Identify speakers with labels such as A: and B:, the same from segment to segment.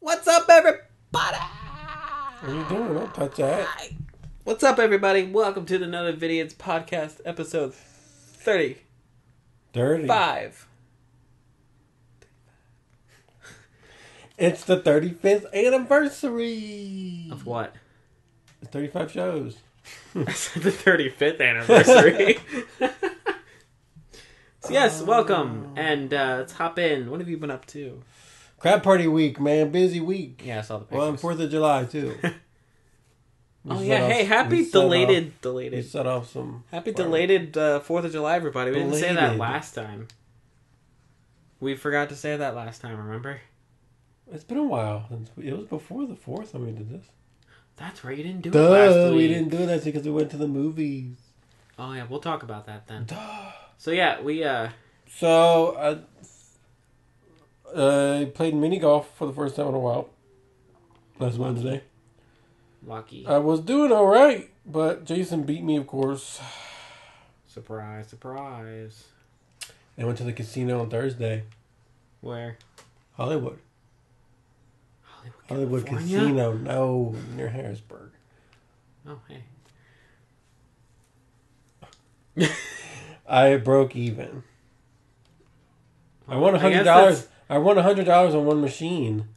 A: What's up, everybody?
B: What are you doing? Don't touch that.
A: What's up, everybody? Welcome to another Vidiots podcast, episode 35.
B: Dirty. It's the 35th anniversary.
A: Of what?
B: 35 shows.
A: I said the 35th anniversary. So yes, welcome, and let's hop in. What have you been up to?
B: Crab party week, man. Busy week.
A: Yeah, I saw the pictures.
B: Well, on 4th of July, too.
A: Oh yeah, hey, happy
B: We
A: belated
B: set off some...
A: Happy belated 4th of July, everybody. We didn't say that
B: Belated.
A: last time. We forgot to say that last time, remember?
B: It's been a while. It was before the 4th when we did this.
A: That's right, you didn't do it last week.
B: We didn't do that because we went to the movies.
A: Oh yeah, we'll talk about that then.
B: Duh.
A: So yeah, we
B: So, I played mini golf for the first time in a while. Last Wednesday.
A: lucky.
B: I was doing alright, but Jason beat me, of course.
A: Surprise, surprise.
B: I went to the casino on Thursday.
A: Where?
B: Hollywood
A: California?
B: Casino. No, near Harrisburg.
A: Oh, hey.
B: I broke even. I won
A: I guess
B: $100. I won $100 on one machine.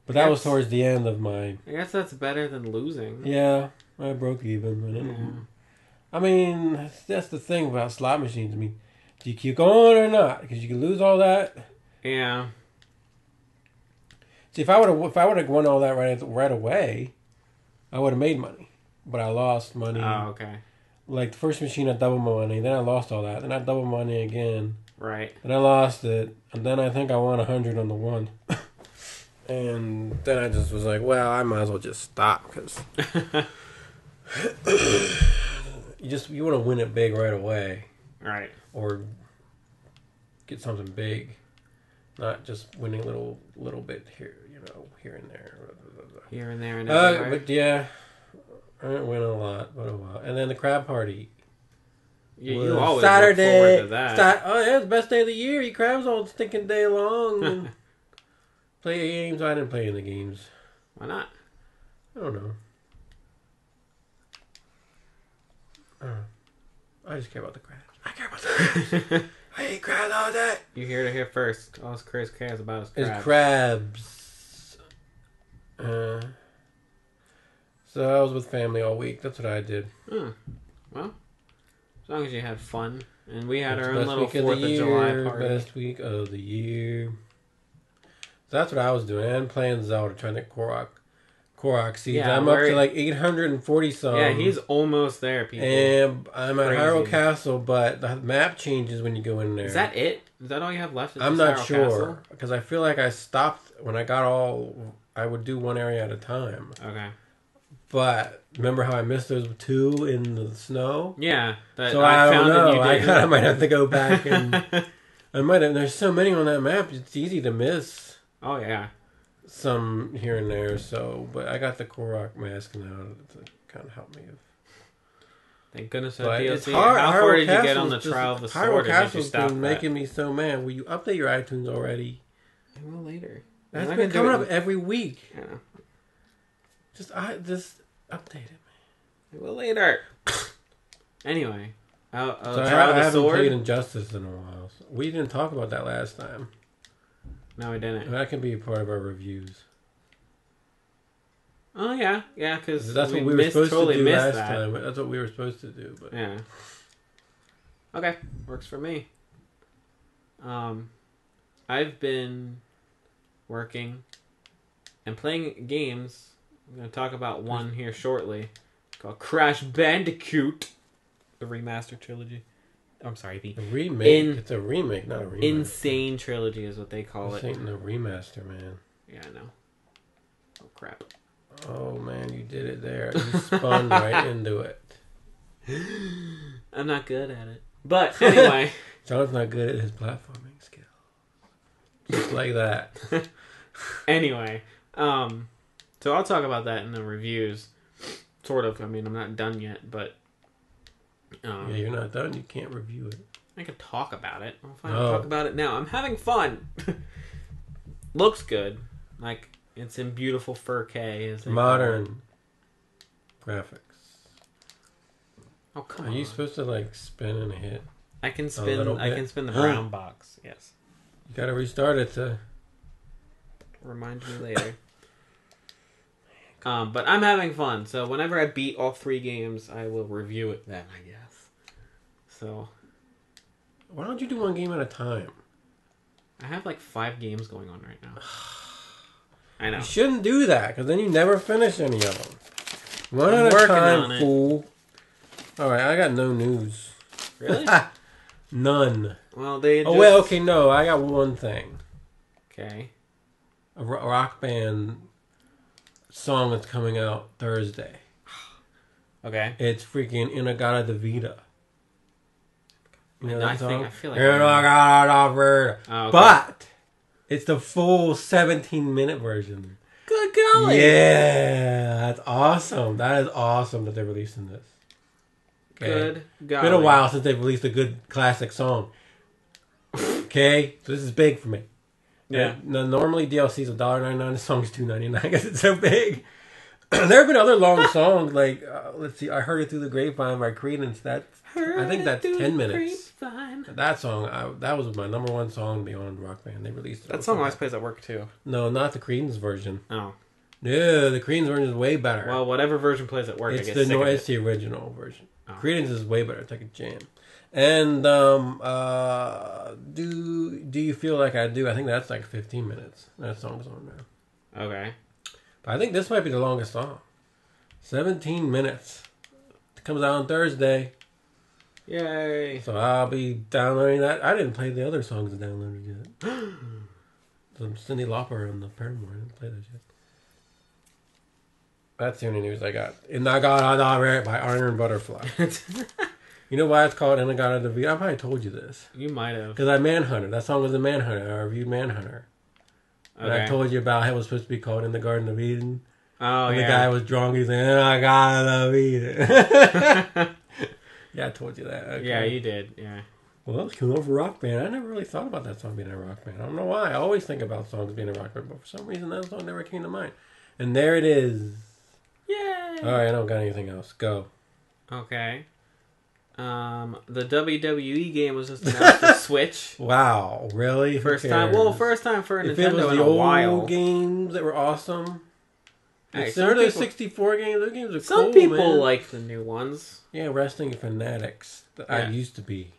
B: But that was
A: Yes.
B: towards the end of mine.
A: I guess that's better than losing.
B: Yeah, I broke even. I mean, that's the thing about slot machines. I mean, do you keep going or not? Because you can lose all that.
A: Yeah.
B: See, if I would have won all that right away, I would have made money. But I lost money.
A: Oh, okay.
B: Like the first machine, I doubled my money. Then I lost all that. Then I doubled money again.
A: Right.
B: Then I lost it. And then I think I won 100 on the one. And then I just was like, well, I might as well just stop because you want to win it big right away,
A: Right.
B: or get something big, not just winning little bit here, here and there.
A: Here and there and everywhere.
B: But yeah, I didn't win a lot, but a while. And then the crab party.
A: You always
B: Saturday.
A: look forward to that.
B: Oh yeah, it's the best day of the year. You crabs all stinking day long. And play games. I didn't play any games.
A: Why not?
B: I don't know. I just care about the crabs. I care about the crabs. I eat crabs all day.
A: You hear it here first. All Chris cares about is crabs.
B: It's crabs. So I was with family all week. That's what I did.
A: Well, as long as you had fun. And we had
B: It's
A: our
B: the
A: own
B: best
A: little
B: week of
A: 4th
B: the
A: of July
B: year,
A: party.
B: Best week of the year. So that's what I was doing. And playing Zelda, trying to Korok seeds.
A: Yeah,
B: I'm up to like 840 some.
A: Yeah, he's almost there, people.
B: And I'm at
A: Crazy.
B: Hyrule Castle, but the map changes when you go in there.
A: Is that it? Is that all you have left? Is
B: I'm
A: just
B: not
A: Hyrule
B: sure.
A: Castle?
B: Because I feel like I stopped when I got all... I would do one area at a time.
A: Okay.
B: But remember how I missed those two in the snow?
A: Yeah.
B: So I don't know. I
A: did.
B: kind of might have to go back and... I might have... There's so many on that map, it's easy to miss
A: Oh, yeah.
B: some here and there. So, but I got the Korok mask now to kind of help me.
A: Thank goodness for
B: But
A: DLC.
B: it's hard.
A: How
B: Hyrule
A: far did you get
B: Castle's
A: on the
B: just-
A: trial of the
B: Hyrule
A: sword? Or did you
B: Castle's
A: stop
B: been
A: that?
B: making me so mad. Will you update your iTunes already?
A: I will later.
B: That's
A: I'm
B: been
A: not gonna
B: coming
A: do
B: up every week.
A: Yeah.
B: Just update it, man.
A: I will later. Anyway.
B: So
A: trial
B: I
A: of the
B: haven't
A: sword?
B: played Injustice in a while. So we didn't talk about that last time.
A: No, we didn't.
B: That can be a part of our reviews.
A: Oh, yeah. Yeah, because
B: That's what we were supposed to do last time. That's what we were supposed to do. But
A: Yeah. Okay. Works for me. I've been working and playing games. I'm going to talk about one here shortly called Crash Bandicoot, the remaster trilogy. I'm sorry, the
B: a remake. It's a remake, not a remake.
A: insane trilogy is what they call
B: This
A: it.
B: ain't no remaster, man.
A: Yeah, I know. Oh, crap.
B: Oh man, you did it there. You spun right into it.
A: I'm not good at it. But anyway.
B: John's not good at his platforming skills. Just like that.
A: Anyway, so I'll talk about that in the reviews. Sort of. I mean, I'm not done yet, but
B: Yeah, you're not done. You can't review it.
A: I can talk about it. I'll
B: No.
A: talk about it now. I'm having fun. Looks good. Like, it's in beautiful 4K. As they call it.
B: Modern graphics.
A: Oh, come
B: Are
A: on.
B: you supposed to like spin and hit?
A: I can
B: little
A: spin. I
B: bit?
A: can spin the brown box. Yes.
B: You gotta restart it to.
A: Remind me later. But I'm having fun. So whenever I beat all 3 games, I will review it then, I guess. So
B: Why don't you do one game at a time?
A: I have like 5 games going on right now. I know.
B: You shouldn't do that because then you never finish any of them. One
A: I'm
B: at a
A: working
B: time,
A: on it.
B: fool. All right, I got no news.
A: Really?
B: None.
A: Well, they.
B: Oh well, okay, no, I got one thing.
A: Okay.
B: A rock band song that's coming out Thursday.
A: Okay.
B: It's freaking Inagata de Vida. You know
A: I
B: that song?
A: feel like.
B: Inagata de Vida.
A: Oh, okay.
B: But it's the full 17-minute version.
A: Good golly.
B: Yeah, that's awesome. That is awesome that they're releasing this. Okay.
A: Good golly.
B: It's been a while since they've released a good classic song. Okay, so this is big for me.
A: Yeah.
B: Normally DLC is $1.99. The song's $2.99 because it's so big. There have been other long songs like let's see, I Heard It Through the Grapevine by Creedence. I think that's 10 minutes. That song, that was my number 1 song beyond Rock Band. They released it.
A: That song always plays at work too.
B: No, not the Creedence version.
A: Oh.
B: No, the Creedence version is way better.
A: Well, whatever version plays at work,
B: It's
A: I get sick of
B: it's
A: it.
B: the original version.
A: Oh.
B: Creedence is way better. It's like a jam. And do you feel like I do? I think that's like 15 minutes. That song's on there.
A: Okay.
B: But I think this might be the longest song. 17 minutes. It comes out on Thursday.
A: Yay.
B: So I'll be downloading that. I didn't play the other songs I downloaded yet. Some Cyndi Lauper and the Paramore. I didn't play those yet. That's the only news I got. Inagata by Iron Butterfly. You know why it's called Inagata de Vida? I probably told you this.
A: You might have.
B: Because I Manhunter. That song was a Manhunter. I reviewed Manhunter. And I told you about how it was supposed to be called In the Garden of Eden.
A: Oh,
B: and
A: yeah.
B: the guy was drunk. He's like, Inagata de Vida. Yeah, I told you that. Okay.
A: Yeah, you did. Yeah.
B: Well, that was cool for Rock Band. I never really thought about that song being a Rock Band. I don't know why. I always think about songs being a Rock Band, but for some reason that song never came to mind. And there it is.
A: Yay!
B: Alright, I don't got anything else. Go.
A: Okay. The WWE game was just announced for Switch.
B: Wow, really?
A: First time. Well, first time for
B: if
A: Nintendo
B: it was
A: in
B: the
A: a while.
B: old games that were awesome.
A: Hey,
B: Instead of those 64 games, those games are
A: some
B: cool,
A: people
B: man.
A: like the new ones.
B: Yeah, wrestling fanatics. I used to be.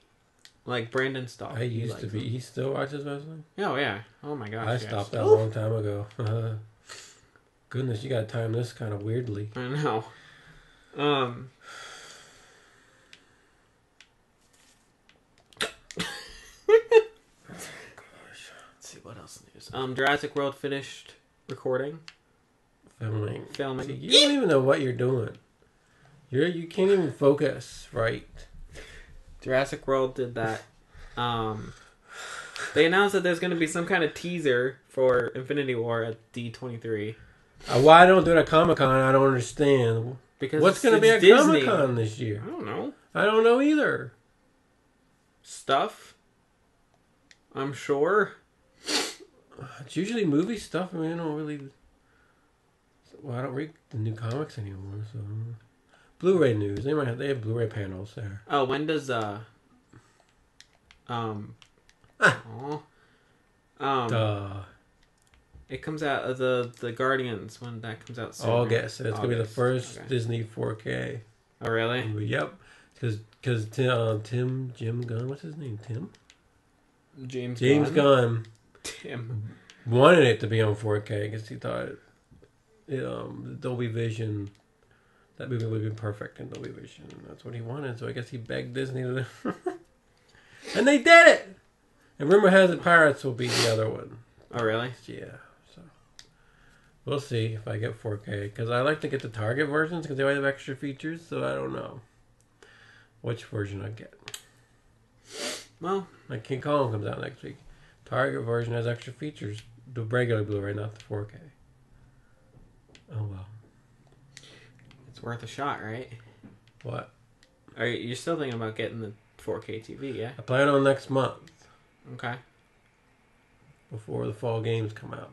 A: Like Brandon Stock.
B: I used to be. He still watches wrestling?
A: Oh, yeah. Oh, my gosh.
B: I stopped that a long time ago. Goodness, you gotta time this kind of weirdly.
A: I know. Let's see what else news. Jurassic World finished recording.
B: Filming. See, you
A: Yeah.
B: don't even know what you're doing. You can't even focus right.
A: Jurassic World did that. They announced that there's going to be some kind of teaser for Infinity War at D23.
B: Why don't do it at Comic-Con? I don't understand.
A: Because
B: What's going to be at
A: Disney.
B: Comic-Con this year?
A: I don't know.
B: I don't know either.
A: Stuff. I'm sure.
B: It's usually movie stuff. I mean, I don't really... Well, I don't read the new comics anymore, so... Blu-ray news. They have Blu-ray panels there.
A: Oh, when does it comes out the Guardians when that comes out soon.
B: August. It's gonna be the first
A: Okay.
B: Disney 4K.
A: Oh, really?
B: movie. Yep. Because Jim Gunn, what's his name? James Gunn
A: Tim.
B: wanted it to be on 4K because he thought Dolby Vision, that movie would be perfect in Dolby Vision. And that's what he wanted. So I guess he begged Disney to and they did it. And rumor has it Pirates will be the other one.
A: Oh, really?
B: Yeah. So we'll see if I get 4K because I like to get the Target versions because they always have extra features. So I don't know which version I get.
A: Well,
B: Like King Kong comes out next week. Target version has extra features. The regular Blu-ray, not the 4K. Oh well.
A: it's worth a shot, right?
B: What?
A: You're still thinking about getting the 4K TV, yeah?
B: I plan on next month
A: Okay.
B: before the fall games come out.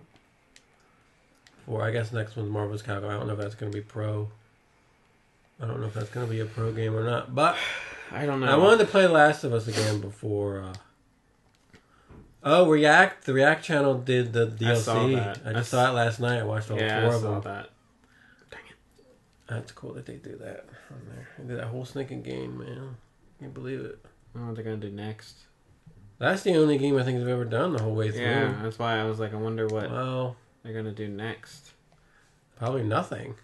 B: before. I guess next one's Marvel's Capcom. I don't know if that's going to be pro. I don't know if that's going to be a pro game or not. But
A: I don't know.
B: I wanted to play Last of Us again before. React. The React channel did the DLC.
A: I saw that.
B: I just saw it last night. I watched all 4 of them.
A: I saw that. Dang it.
B: That's cool that they do that on there. They did that whole sneaking game, man. Can't believe it.
A: I don't know what they're going to do next.
B: That's the only game I think they've ever done the whole way through.
A: Yeah, that's why I was like, I wonder what they're going to do next.
B: Probably nothing.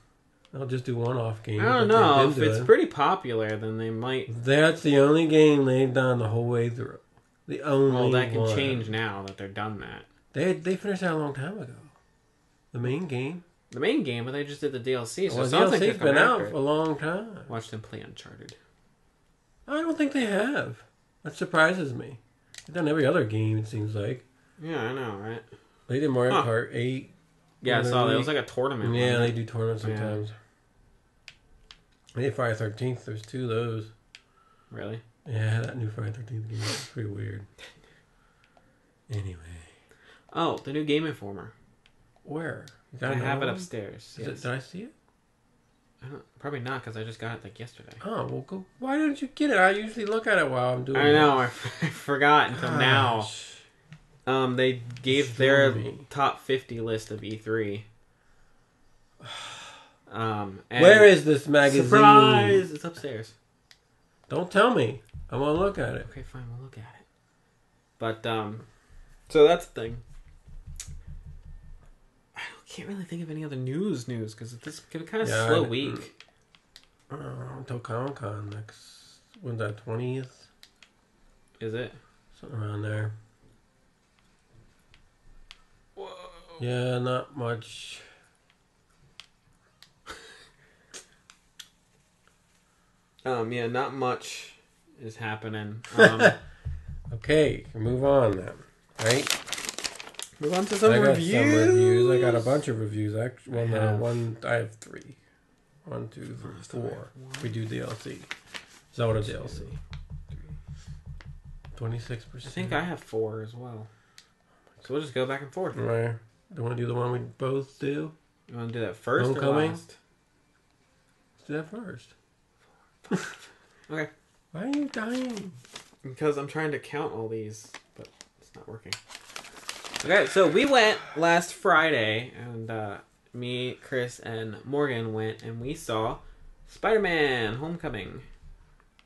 B: They'll just do one-off games.
A: I don't know. If it's pretty popular, then they might...
B: That's the only game they've done the whole way through. The only one.
A: Well, that can change now that they're done that.
B: They finished that a long time ago. The main game.
A: The main game, but they just did the DLC. So
B: well,
A: something
B: DLC's been out for a long time.
A: Watch them play Uncharted.
B: I don't think they have. That surprises me. They've done every other game, it seems like.
A: Yeah, I know, right?
B: They did Mario Kart 8.
A: Yeah, I saw that. It was like a tournament.
B: Yeah, they do tournaments sometimes. They did Friday 13th. There's 2 of those.
A: Really?
B: Yeah, that new Friday 13th game is pretty weird. Anyway.
A: Oh, the new Game Informer.
B: Where?
A: I have it upstairs.
B: Yes. Did I see it?
A: Probably not, because I just got it like yesterday.
B: Oh, well, go. Why didn't you get it? I usually look at it while I'm doing
A: I know. I forgot until now. They gave their top 50 list of E3.
B: Where is this magazine?
A: Surprise! It's upstairs.
B: Don't tell me. I want to look at it.
A: Okay, fine. We'll look at it. But, so that's the thing. I can't really think of any other news, because it's been kind of slow week.
B: Until Comic-Con next... When's that, 20th?
A: Is it?
B: Something around there.
A: Whoa.
B: Yeah, not much.
A: Yeah, not much is happening.
B: Okay, move on then. Right?
A: Move on to some reviews.
B: I got a bunch of reviews. Actually, I have 3. 1, 2, 3, 4. We do DLC. Zelda DLC. 26%.
A: I think I have 4 as well. So we'll just go back and forth.
B: Right. Do you want to do the one we both do?
A: You want to do that first
B: Homecoming?
A: or last?
B: Let's do that first.
A: Okay.
B: Why are you dying?
A: Because I'm trying to count all these, but it's not working. Okay, so we went last Friday, and me, Chris, and Morgan went, and we saw Spider-Man Homecoming.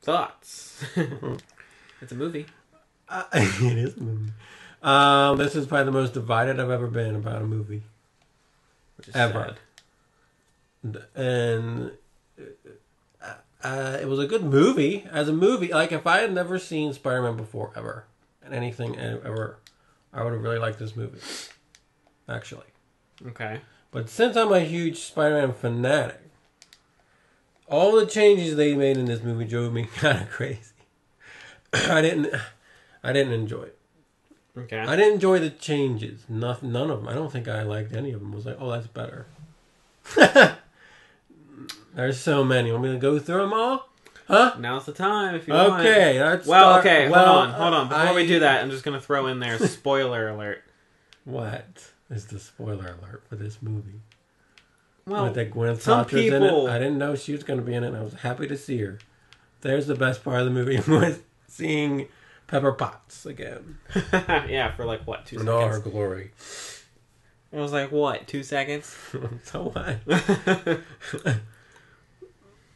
A: Thoughts? It's a movie.
B: It is a movie. This is probably the most divided I've ever been about a movie.
A: Which is
B: ever. Sad. And it was a good movie. As a movie, like if I had never seen Spider-Man before, ever, and anything ever, I would have really liked this movie. Actually.
A: Okay.
B: But since I'm a huge Spider-Man fanatic, all the changes they made in this movie drove me kind of crazy. I didn't enjoy it.
A: Okay.
B: I didn't enjoy the changes. None of them. I don't think I liked any of them. I was like, oh, that's better. There's so many. Want me to go through them all? Huh?
A: Now's the time if you want.
B: Okay. Hold
A: on. Before we do that, I'm just going to throw in there spoiler alert.
B: What is the spoiler alert for this movie?
A: Well,
B: with that Gwyneth Paltrow's in it. I didn't know she was going to be in it, and I was happy to see her. There's the best part of the movie was seeing Pepper Potts again.
A: Yeah, for like, what, 2 seconds?
B: In all her glory.
A: It was like, what, 2 seconds?
B: So what?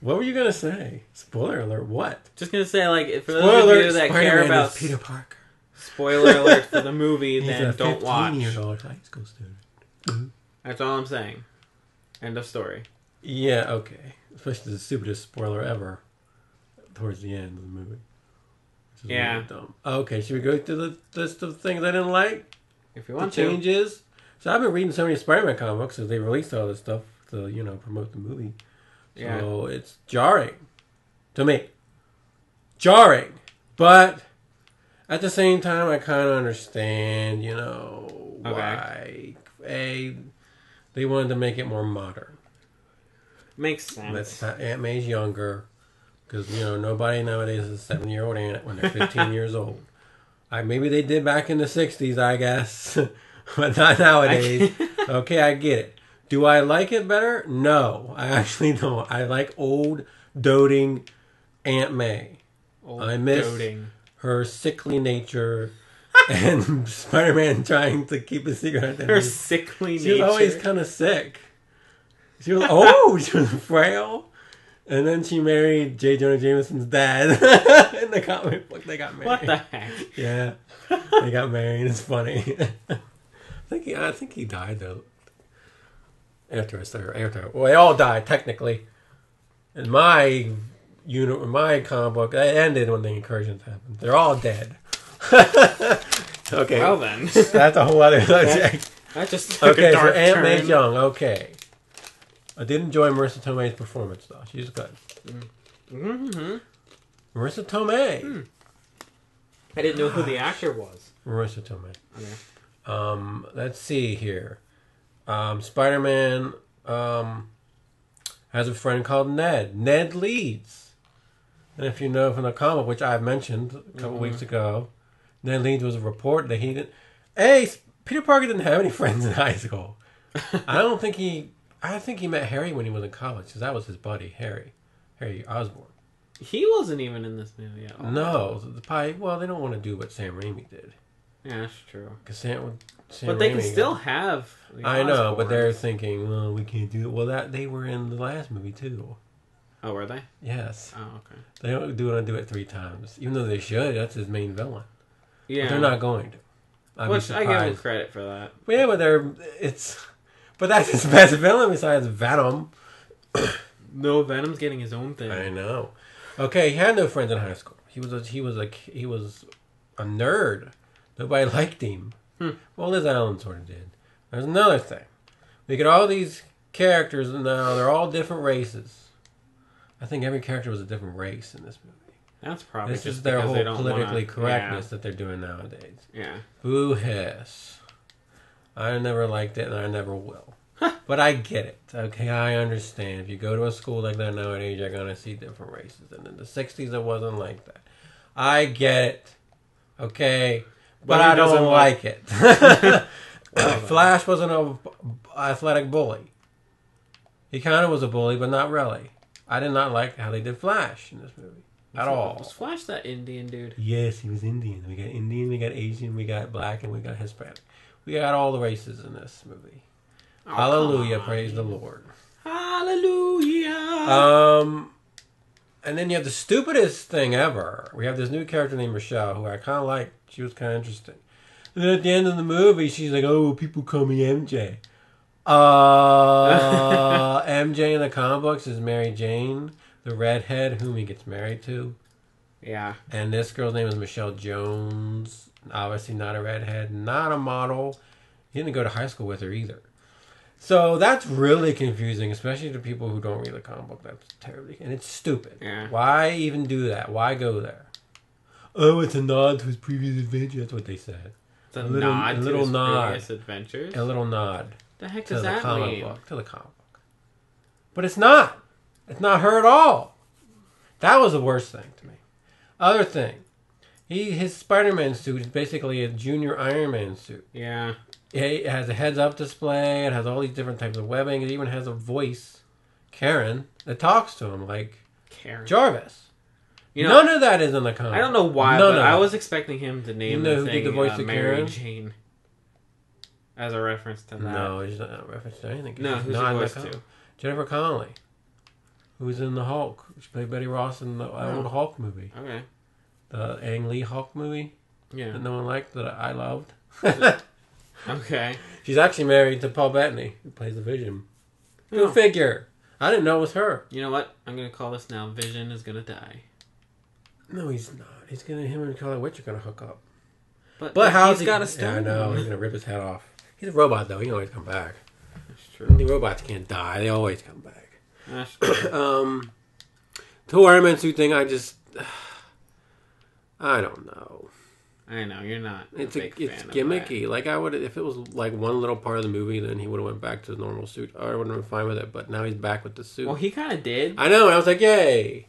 B: What were you going to say? Spoiler alert, what?
A: Just going to say, like, for those of you that care about
B: Peter Parker.
A: Spoiler alert for the movie, then don't watch.
B: He's a 15-year-old high school student.
A: That's all I'm saying. End of story.
B: Yeah, okay. Especially the stupidest spoiler ever towards the end of the movie.
A: Yeah.
B: Really dumb. Okay, should we go through the list of things I didn't like?
A: If you want
B: to. Changes. So I've been reading so many Spider-Man comic books as they released all this stuff to, promote the movie. So it's jarring to me. Jarring. But at the same time, I kind of understand, why. They wanted to make it more modern.
A: Makes sense.
B: Aunt May's younger. Because, nobody nowadays is a 7-year-old aunt when they're 15 years old. Maybe they did back in the 60s, I guess. But not nowadays. Okay, I get it. Do I like it better? No, I actually don't. I like old, doting Aunt May. I miss her sickly nature and Spider-Man trying to keep a secret.
A: Her sickly nature.
B: She was always kind of sick. She was she was frail. And then she married J. Jonah Jameson's dad. In the comic book, they got married.
A: What the heck?
B: Yeah, they got married. It's funny. I think he died though. After well, they all died technically. In my comic book, it ended when the incursions happened. They're all dead. Okay.
A: Well then,
B: that's a whole other subject.
A: That just took a dark
B: so Aunt
A: turn.
B: May Young. Okay. I did enjoy Marissa Tomei's performance though. She's good.
A: Mm-hmm.
B: Marissa Tomei.
A: I didn't know who the actor was.
B: Marissa Tomei.
A: Okay.
B: Let's see here. Spider-Man has a friend called Ned. Ned Leeds. And if you know from the comic, which I've mentioned a couple weeks ago, Ned Leeds was a report that he didn't... Hey, Peter Parker didn't have any friends in high school. I think he met Harry when he was in college, because that was his buddy, Harry Osborn.
A: He wasn't even in this movie at all.
B: No. They don't want to do what Sam Raimi did.
A: Yeah, that's true.
B: Because Sam
A: but they can still have.
B: I know, but they're thinking, well, we can't do it. Well, they were in the last movie too.
A: Oh, were they?
B: Yes.
A: Oh, okay.
B: They don't do it 3 times, even though they should. That's his main villain.
A: Yeah,
B: but they're not going to.
A: Which I give them credit for that.
B: But yeah, but that's his best villain besides Venom.
A: No, Venom's getting his own thing.
B: I know. Okay, he had no friends in high school. He was a nerd. Nobody liked him. Well, Liz Allen sort of did. There's another thing. We get all these characters, and now they're all different races. I think every character was a different race in this movie.
A: That's probably
B: this
A: just
B: is their whole
A: they don't
B: politically correctness that they're doing nowadays.
A: Yeah.
B: Boo-hiss. I never liked it, and I never will. But I get it. Okay, I understand. If you go to a school like that nowadays, you're going to see different races. And in the 60s, it wasn't like that. I get it. Okay? But I don't like it. Flash wasn't an athletic bully. He kind of was a bully, but not really. I did not like how they did Flash in this movie. At all.
A: Was Flash that Indian dude?
B: Yes, he was Indian. We got Indian, we got Asian, we got black, and we got Hispanic. We got all the races in this movie. Oh, hallelujah, praise the Lord.
A: Hallelujah.
B: And then you have the stupidest thing ever. We have this new character named Michelle, who I kind of like. She was kind of interesting. And then at the end of the movie, she's like, "Oh, people call me MJ." MJ in the comic books is Mary Jane, the redhead whom he gets married to.
A: Yeah.
B: And this girl's name is Michelle Jones. Obviously not a redhead, not a model. He didn't go to high school with her either. So that's really confusing, especially to people who don't read the comic book. That's terribly... And it's stupid.
A: Yeah.
B: Why even do that? Why go there? Oh, it's a nod to his previous adventure. That's what they said.
A: It's a nod to his previous adventures?
B: A little nod.
A: The heck does that mean?
B: To the comic book. But it's not. It's not her at all. That was the worst thing to me. Other thing. His Spider-Man suit is basically a junior Iron Man suit.
A: Yeah.
B: It has a heads-up display. It has all these different types of webbing. It even has a voice, Karen, that talks to him like
A: Karen.
B: Jarvis. None of that is in the comic.
A: I don't know why, but I was expecting him to name the thing
B: the voice of
A: Mary
B: Karen?
A: Jane. As a reference to that.
B: No, it's not a reference to anything.
A: No, who's the voice to?
B: Jennifer Connelly, who's in the Hulk. She played Betty Ross in the old Hulk movie.
A: Okay.
B: The Ang Lee Hulk movie.
A: Yeah.
B: That no one liked, that I loved.
A: Okay.
B: She's actually married to Paul Bettany, who plays the Vision. Go figure. I didn't know it was her.
A: You know what? I'm going to call this now. Vision is going to die.
B: No, he's not. Him and Scarlet Witch are going to hook up.
A: But how's he got a stone?
B: Yeah, I know. He's going to rip his head off. He's a robot, though. He can always come back.
A: That's true.
B: The robots can't die. They always come back.
A: That's true.
B: The whole Iron Man suit thing, I don't know.
A: I know, you're not
B: it's
A: fan
B: gimmicky.
A: Of
B: like, I would, if it was like one little part of the movie, then he would have went back to the normal suit. I would have been fine with it, but now he's back with the suit.
A: Well, he kind of did.
B: I know, and I was like, yay.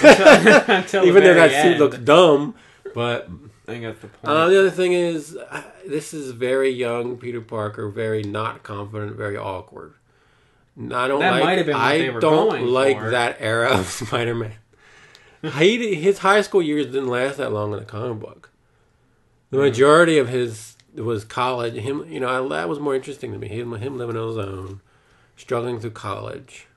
A: Until
B: even though that
A: end.
B: suit looks dumb, but
A: I think that's the point.
B: The other thing is, this is very young Peter Parker, very not confident, very awkward. I don't
A: That
B: like.
A: might have been what they were going
B: like
A: for.
B: that era of Spider-Man. His high school years didn't last that long in the comic book. The majority of his was college. Him, that was more interesting to me. Him living on his own, struggling through college,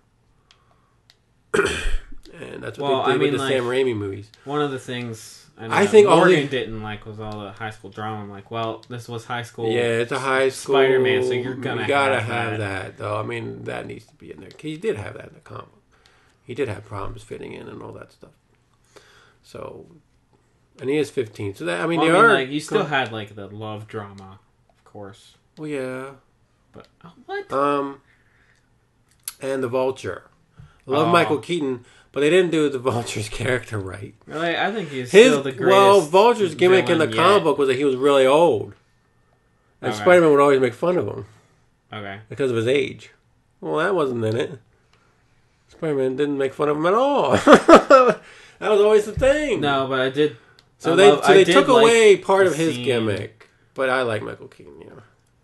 B: and that's what they did with the Sam Raimi movies.
A: One of the things
B: I think
A: Morgan didn't like was all the high school drama. I'm like, well, this was high school.
B: Yeah, it's a high school
A: Spider-Man, so you
B: gotta have that, though. I mean, that needs to be in there. He did have that in the comic. He did have problems fitting in and all that stuff. So, and he is 15. So that
A: you still had like the love drama, of course.
B: Well, yeah.
A: But what?
B: And the Vulture. I love Michael Keaton, but they didn't do the Vulture's character right.
A: Really, I think he's still the greatest.
B: Well, Vulture's gimmick in the comic book was that he was really old, and Spider-Man would always make fun of him.
A: Okay.
B: Because of his age. Well, that wasn't in it. Spider-Man didn't make fun of him at all. That was always the thing.
A: No, but I did.
B: So they took away part of his gimmick. But I like Michael Keaton,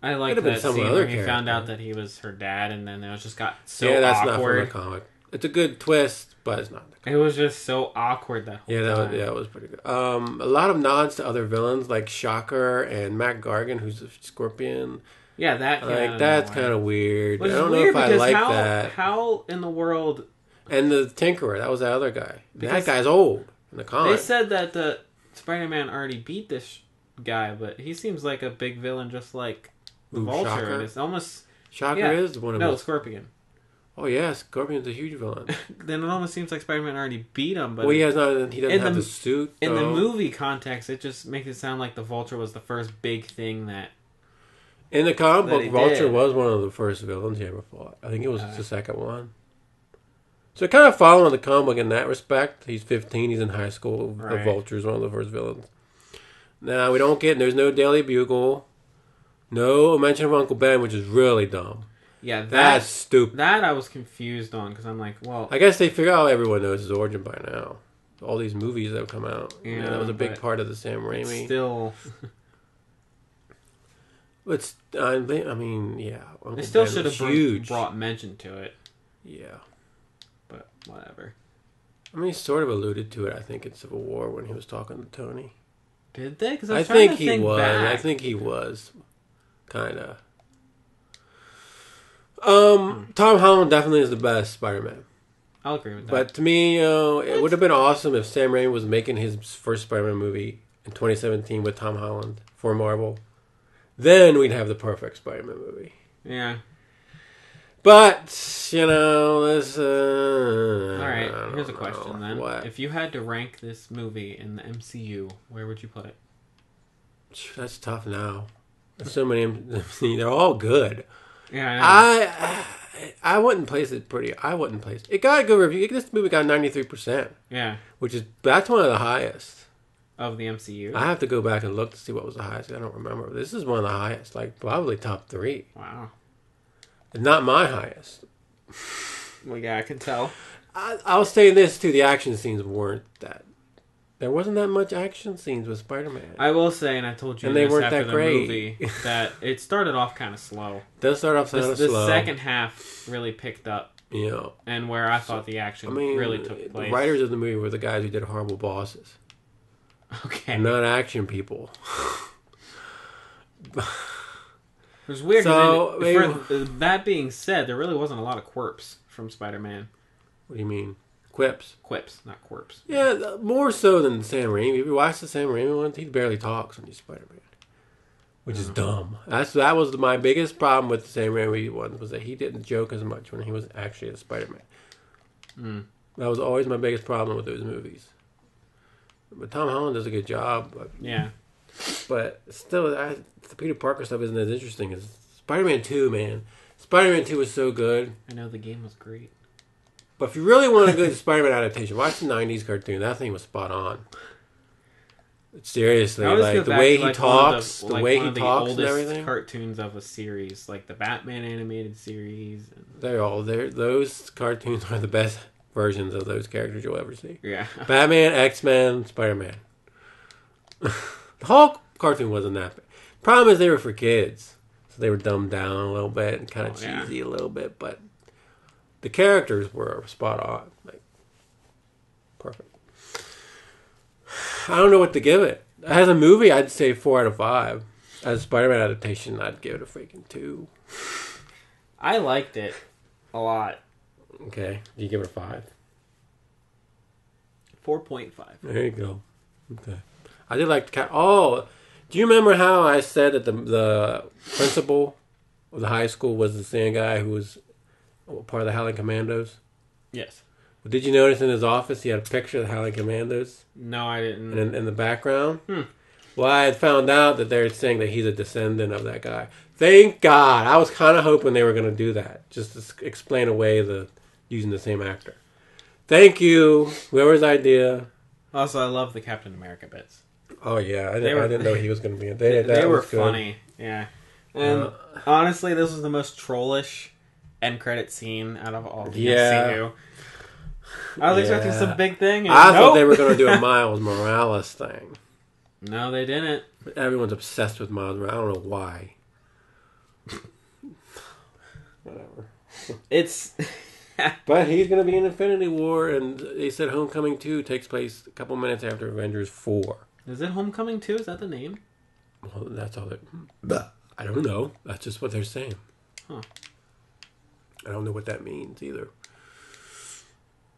A: I like that scene where he found out that he was her dad, and then it just got so awkward. Yeah, that's not from the comic.
B: It's a good twist, but it's not.
A: It was just so awkward that whole time.
B: That was pretty good. A lot of nods to other villains like Shocker and Matt Gargan, who's a Scorpion.
A: Yeah,
B: that's kind of weird. I don't know if I like that.
A: How in the world?
B: And the Tinkerer, that was the other guy. That guy's old in the comic.
A: They said that the Spider-Man already beat this guy, but he seems like a big villain, just like the Vulture.
B: Shocker?
A: It's almost
B: Shocker is one of them.
A: No, Scorpion.
B: Oh yeah, Scorpion's a huge villain.
A: Then it almost seems like Spider-Man already beat him, but
B: he doesn't have the suit.
A: In the movie context, it just makes it sound like the Vulture was the first big thing that.
B: In the comic book, Vulture was one of the first villains he ever fought. I think it was the second one. So kind of following the comic book in that respect. He's 15. He's in high school. Right. The Vulture is one of the first villains. Now we don't get. There's no Daily Bugle. No mention of Uncle Ben, which is really dumb.
A: Yeah,
B: that's stupid.
A: That I was confused on because I'm like, well,
B: I guess they figure out everyone knows his origin by now. All these movies that have come out. Yeah, that was a big part of the Sam Raimi.
A: Still,
B: I mean, yeah.
A: Uncle they still should have brought mention to it.
B: Yeah,
A: but whatever.
B: I mean, he sort of alluded to it. I think in Civil War when he was talking to Tony.
A: Did they? Because
B: I think he was. I think he was. Kind of. Tom Holland definitely is the best Spider-Man.
A: I'll agree with that.
B: But to me, it would have been awesome if Sam Raimi was making his first Spider-Man movie in 2017 with Tom Holland for Marvel. Then we'd have the perfect Spider-Man movie.
A: Yeah.
B: But, this...
A: Alright, here's a question then.
B: What?
A: If you had to rank this movie in the MCU, where would you put it?
B: That's tough now. There's so many... They're all good.
A: Yeah, I know.
B: I wouldn't place it pretty... I wouldn't place it. It got a good review. This movie got 93%.
A: Yeah.
B: That's one of the highest.
A: Of the MCU?
B: I have to go back and look to see what was the highest. I don't remember. This is one of the highest. Like, probably top 3.
A: Wow.
B: Not my highest.
A: Well, yeah, I can tell.
B: I'll say this, too. The action scenes weren't that... There wasn't that much action scenes with Spider-Man.
A: I will say, and I told you
B: and they weren't
A: after
B: that
A: the
B: great.
A: movie, that it started off kind of slow.
B: It does start off kind of slow.
A: The second half really picked up.
B: Yeah.
A: And where I thought the action really took place.
B: The writers of the movie were the guys who did Horrible Bosses.
A: Okay.
B: Not action people.
A: It was weird. So, that being said, there really wasn't a lot of quirps from Spider-Man.
B: What do you mean? Quips?
A: Quips, not quirps.
B: Yeah, more so than Sam Raimi. If you watch the Sam Raimi one, he barely talks when he's Spider-Man. Which is dumb. That was my biggest problem with the Sam Raimi ones, was that he didn't joke as much when he was actually a Spider-Man. That was always my biggest problem with those movies. But Tom Holland does a good job.
A: Yeah.
B: But still, the Peter Parker stuff isn't as interesting as Spider-Man 2, man. Spider-Man 2 was so good.
A: I know, the game was great.
B: But if you really want a good Spider-Man adaptation, watch the 90s cartoon. That thing was spot on. Seriously, like the way he talks, the way he talks and everything.
A: Cartoons of a series, like the Batman animated series.
B: Those cartoons are the best versions of those characters you'll ever see.
A: Yeah.
B: Batman, X-Men, Spider-Man. The Hulk cartoon wasn't that bad. Problem is they were for kids. So they were dumbed down a little bit and kind of cheesy a little bit. But the characters were spot on. Like, perfect. I don't know what to give it. As a movie, I'd say 4 out of 5. As a Spider-Man adaptation, I'd give it a freaking 2.
A: I liked it a lot.
B: Okay. Do you give it a 5?
A: 4.5.
B: There you go. Okay. I did like the cat. Oh, do you remember how I said that the principal of the high school was the same guy who was part of the Howling Commandos?
A: Yes.
B: Well, did you notice in his office he had a picture of the Howling Commandos?
A: No, I didn't.
B: And in the background? Well, I had found out that they're saying that he's a descendant of that guy. Thank God. I was kind of hoping they were going to do that. Just to explain away using the same actor. Thank you. Whoever's idea.
A: Also, I love the Captain America bits.
B: Oh, yeah. I didn't know he was going to be in it.
A: They were funny. Yeah. And honestly, this was the most trollish end credit scene out of all the MCU. I was expecting some big thing.
B: I thought they were going to do a Miles Morales thing.
A: No, they didn't.
B: But everyone's obsessed with Miles Morales. I don't know why. Whatever.
A: It's...
B: But he's going to be in Infinity War, and they said Homecoming 2 takes place a couple minutes after Avengers 4.
A: Is it Homecoming 2? Is that the name?
B: Well, that's all that... I don't know. That's just what they're saying.
A: Huh.
B: I don't know what that means either.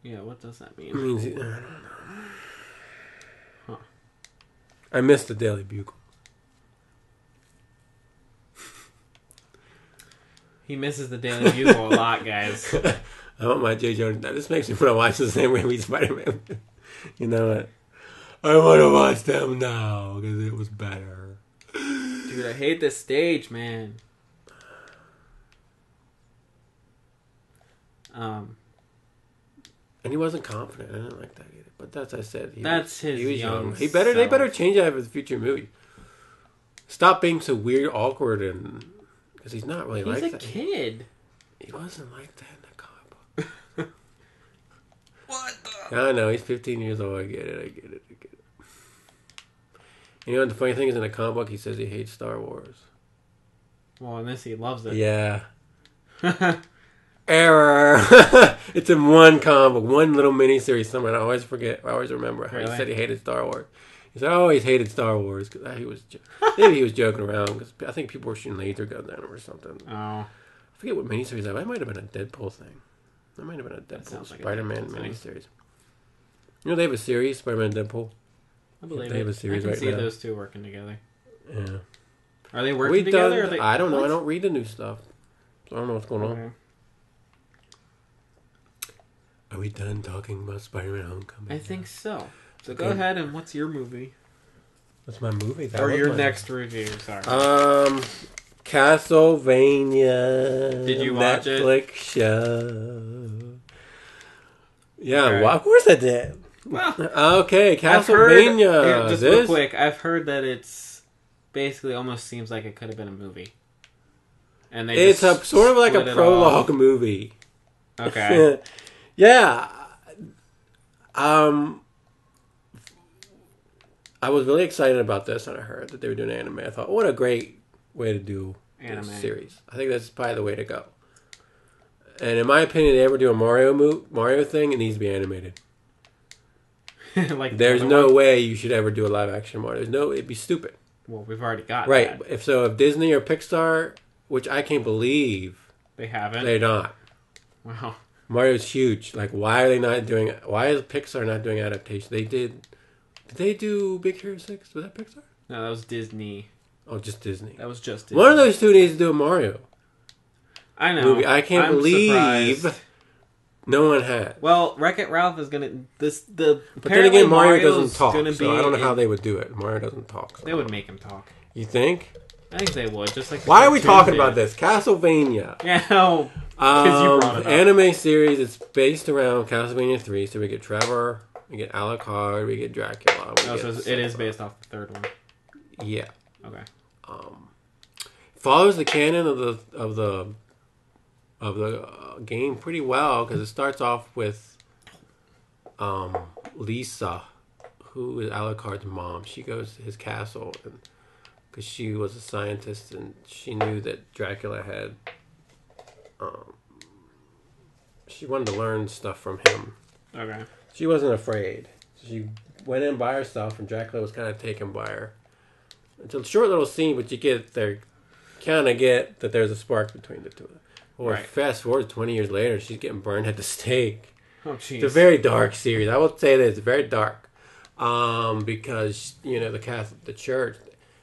A: Yeah, what does that mean?
B: It means... I don't know.
A: Huh.
B: I missed the Daily Bugle.
A: He misses the Daily Bugle a lot, guys.
B: I want my J. Jonah. This makes me want to watch the same Raimi Spider-Man. You know what? I want to watch them now because it was better.
A: Dude, I hate this stage, man.
B: And he wasn't confident. I didn't like that either. But that's, I said, he
A: was young.
B: They better change that for the future movie. Stop being so weird, awkward, and because he's not really like that.
A: He's a kid.
B: He wasn't like that in the comic book.
A: What the?
B: I know, he's 15 years old. I get it. You know what the funny thing is, in the comic book, he says he hates Star Wars.
A: Well, in this, he loves it.
B: Yeah. Error. It's in one comic book, one little miniseries somewhere. I always forget. I always remember how he said he hated Star Wars. He said, "Oh, he's hated Star Wars." Cause maybe he was joking around because I think people were shooting laser guns at him or something.
A: Oh.
B: I forget what miniseries that was. That might have been a Deadpool thing. That might have been a Deadpool Spider-Man miniseries. You know they have a series, Spider-Man Deadpool.
A: I believe
B: they have a series
A: I can
B: right
A: see
B: now.
A: those two working together.
B: Yeah.
A: Are they working together? Or
B: I don't know. I don't read the new stuff. So I don't know what's going on. Are we done talking about Spider-Man Homecoming?
A: I think so. So go ahead, and what's your movie?
B: What's my movie?
A: Or your next review, sorry.
B: Castlevania.
A: Did you watch it?
B: Netflix show. Yeah, okay. Well, of course I did.
A: Well,
B: okay, Castlevania.
A: Just real quick, I've heard that it's basically almost seems like it could have been a movie. And
B: it's sort of like a prologue movie.
A: Okay.
B: Yeah. I was really excited about this, and I heard that they were doing anime. I thought, what a great way to do a series. I think that's probably the way to go. And in my opinion, if they ever do a Mario thing, it needs to be animated.
A: Like
B: there's no way you should ever do a live action Mario. It'd be stupid.
A: Well, we've already got
B: that.
A: Right.
B: If Disney or Pixar, which I can't believe
A: they haven't.
B: They're not.
A: Wow.
B: Mario's huge. Like, why are they not doing it? Why is Pixar not doing adaptation? Did they do Big Hero 6? Was that Pixar?
A: No, that was Disney.
B: Oh, just Disney.
A: That was just Disney.
B: One of those two needs to do a Mario.
A: I know.
B: Movie. I can't believe
A: surprised.
B: No one has.
A: Well, Wreck-It Ralph is gonna But
B: then again, Mario doesn't talk, so
A: I
B: don't know how they would do it. Mario doesn't talk. So.
A: They would make him talk.
B: You think?
A: I think they would. Just like
B: why are we talking about this? Castlevania.
A: Yeah, no. Because you brought it up.
B: Anime series. It's based around Castlevania 3. So we get Trevor, we get Alucard, we get Dracula.
A: So it is based off the third one.
B: Yeah.
A: Okay.
B: Follows the canon of the game pretty well because it starts off with Lisa, who is Alucard's mom. She goes to his castle because she was a scientist and she knew that Dracula had. She wanted to learn stuff from him.
A: Okay.
B: She wasn't afraid. She went in by herself, and Dracula was kind of taken by her. It's a short little scene, but you get there, kind of get that there's a spark between the two. Or
A: right.
B: Fast forward 20 years later, she's getting burned at the stake.
A: Oh, jeez.
B: It's a very dark series. I will say that it's very dark, because the church,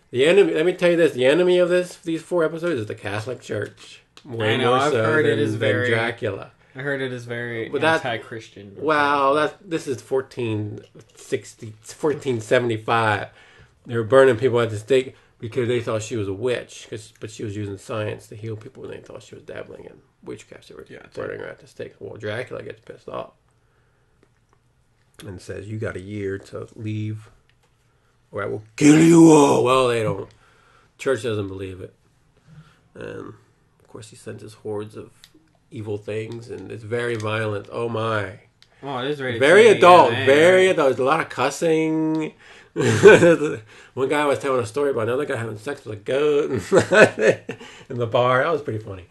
B: the enemy. Let me tell you this: the enemy of these 4 episodes is the Catholic Church.
A: I know. I've heard it is very
B: Dracula.
A: I heard it is very anti-Christian.
B: Well, this is 1475. They were burning people at the stake because they thought she was a witch, but she was using science to heal people, and they thought she was dabbling in witchcraft. So they were burning her at the stake. Well, Dracula gets pissed off and says, "You got a year to leave, or I will kill you all." Well, they don't. Church doesn't believe it, and of course, he sends his hordes of evil things, and it's very violent. Oh my!
A: Oh, it is rated
B: very
A: TV,
B: adult.
A: yeah,
B: Very adult. There's a lot of cussing. One guy was telling a story about another guy having sex with a goat in the bar. That was pretty funny.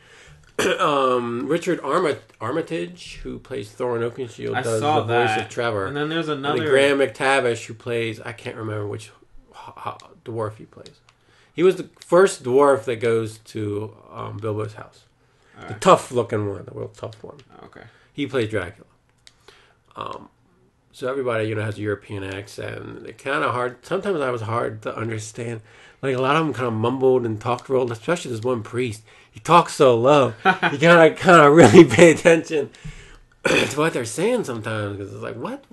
B: Richard Armitage, who plays Thorin Oakenshield, does the voice of Trevor.
A: And then there's another...
B: And Graham McTavish, who plays... I can't remember which dwarf he plays. He was the first dwarf that goes to Bilbo's house. Right. The tough-looking one, the real tough one.
A: Okay.
B: He plays Dracula. So everybody, has a European accent. It kind of hard. Sometimes I was hard to understand. Like a lot of them kind of mumbled and talked real. Especially this one priest. He talks so low. You kind of really pay attention to what they're saying sometimes because it's like what?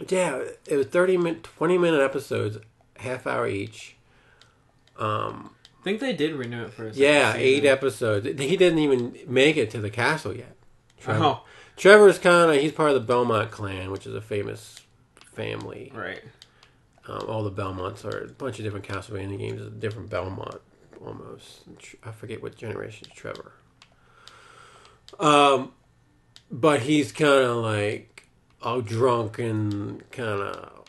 B: Yeah, it was 20-minute episodes, half hour each.
A: I think they did renew it for a second
B: season. 8 episodes. He didn't even make it to the castle yet. Trevor's he's part of the Belmont clan, which is a famous family.
A: Right.
B: All the Belmonts are a bunch of different Castlevania games. It's a different Belmont, almost. I forget what generation is Trevor. But he's kind of like all drunk and kind of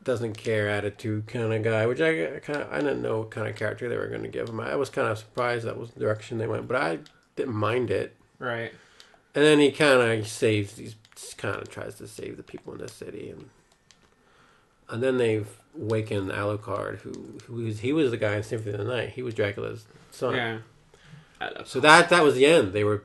B: doesn't care attitude kind of guy, which I didn't know what kind of character they were going to give him. I was kind of surprised that was the direction they went, but I didn't mind it.
A: Right.
B: And then he kind of tries to save the people in the city, and then they've awakened Alucard, he was the guy in Symphony of the Night. He was Dracula's son.
A: Yeah.
B: So that was the end. They were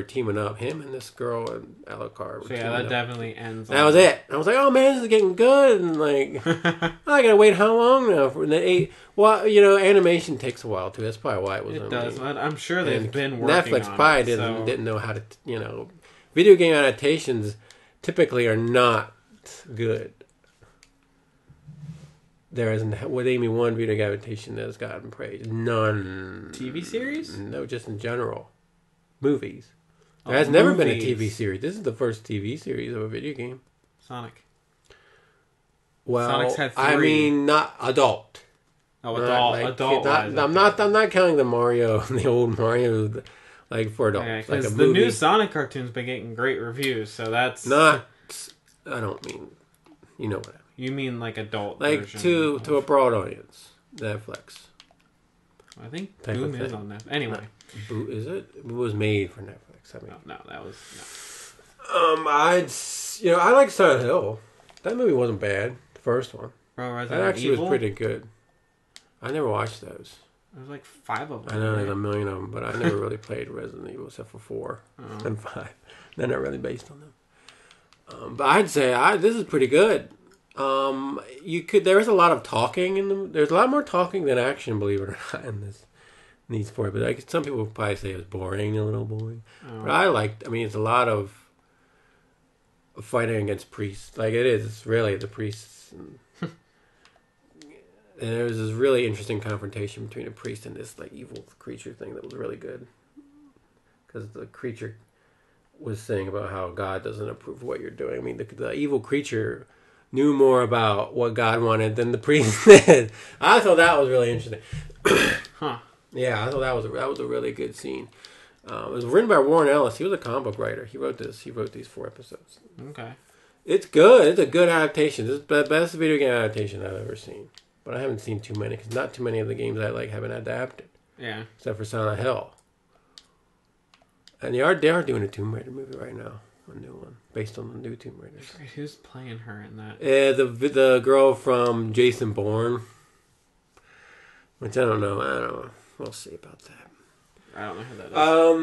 B: teaming up, him and this girl and Alucard.
A: So yeah, that definitely ends.
B: That was it. I was like, oh man, this is getting good, and like, I gotta wait how long now for the 8? Well, animation takes a while too. That's probably why it was.
A: It does. I'm sure they've been working
B: Netflix
A: on
B: probably
A: it,
B: didn't know how to. Video game adaptations typically are not good. There isn't. What name me one video game adaptation that has gotten praise? None.
A: TV series?
B: No, just in general. Movies. There has never been a TV series. This is the first TV series of a video game.
A: Sonic.
B: Well,
A: Sonic's had 3.
B: I mean, not adult.
A: Oh, adult.
B: I'm not counting the Mario, the old Mario, like for adults.
A: Yeah, because the new Sonic cartoon's been getting great reviews, so that's
B: not. I don't mean, you know what I mean.
A: You mean like adult,
B: like
A: version
B: to a broad audience. Netflix.
A: I think Boom is on Netflix. Anyway.
B: Is it? It was made for Netflix. I mean,
A: no, that was
B: no. I like Silent Hill. That movie wasn't bad. The first one. That actually was pretty good. I never watched those.
A: There's like 5 of them.
B: I know there's a million of them, but I never really played Resident Evil except for 4 and 5. They're not really based on them. But I'd say this is pretty good. There's a lot of talking in them. There's a lot more talking than action, believe it or not, in these 4. But some people would probably say it was boring, a little boring. But I liked. I mean, it's a lot of fighting against priests. Like it is. It's really the priests. And there was this really interesting confrontation between a priest and this like evil creature thing that was really good. Because the creature was saying about how God doesn't approve of what you're doing. I mean, the evil creature knew more about what God wanted than the priest did. I thought that was really interesting.
A: Huh.
B: Yeah, I thought that was a really good scene. It was written by Warren Ellis. He was a comic book writer. He wrote this. He wrote these 4 episodes.
A: Okay.
B: It's good. It's a good adaptation. This is the best video game adaptation I've ever seen. But I haven't seen too many because not too many of the games I like haven't adapted.
A: Yeah.
B: Except for Silent Hill. And they are doing a Tomb Raider movie right now. A new one. Based on the new Tomb Raiders.
A: Who's playing her in that?
B: The girl from Jason Bourne. Which I don't know. We'll see about that.
A: I don't know who that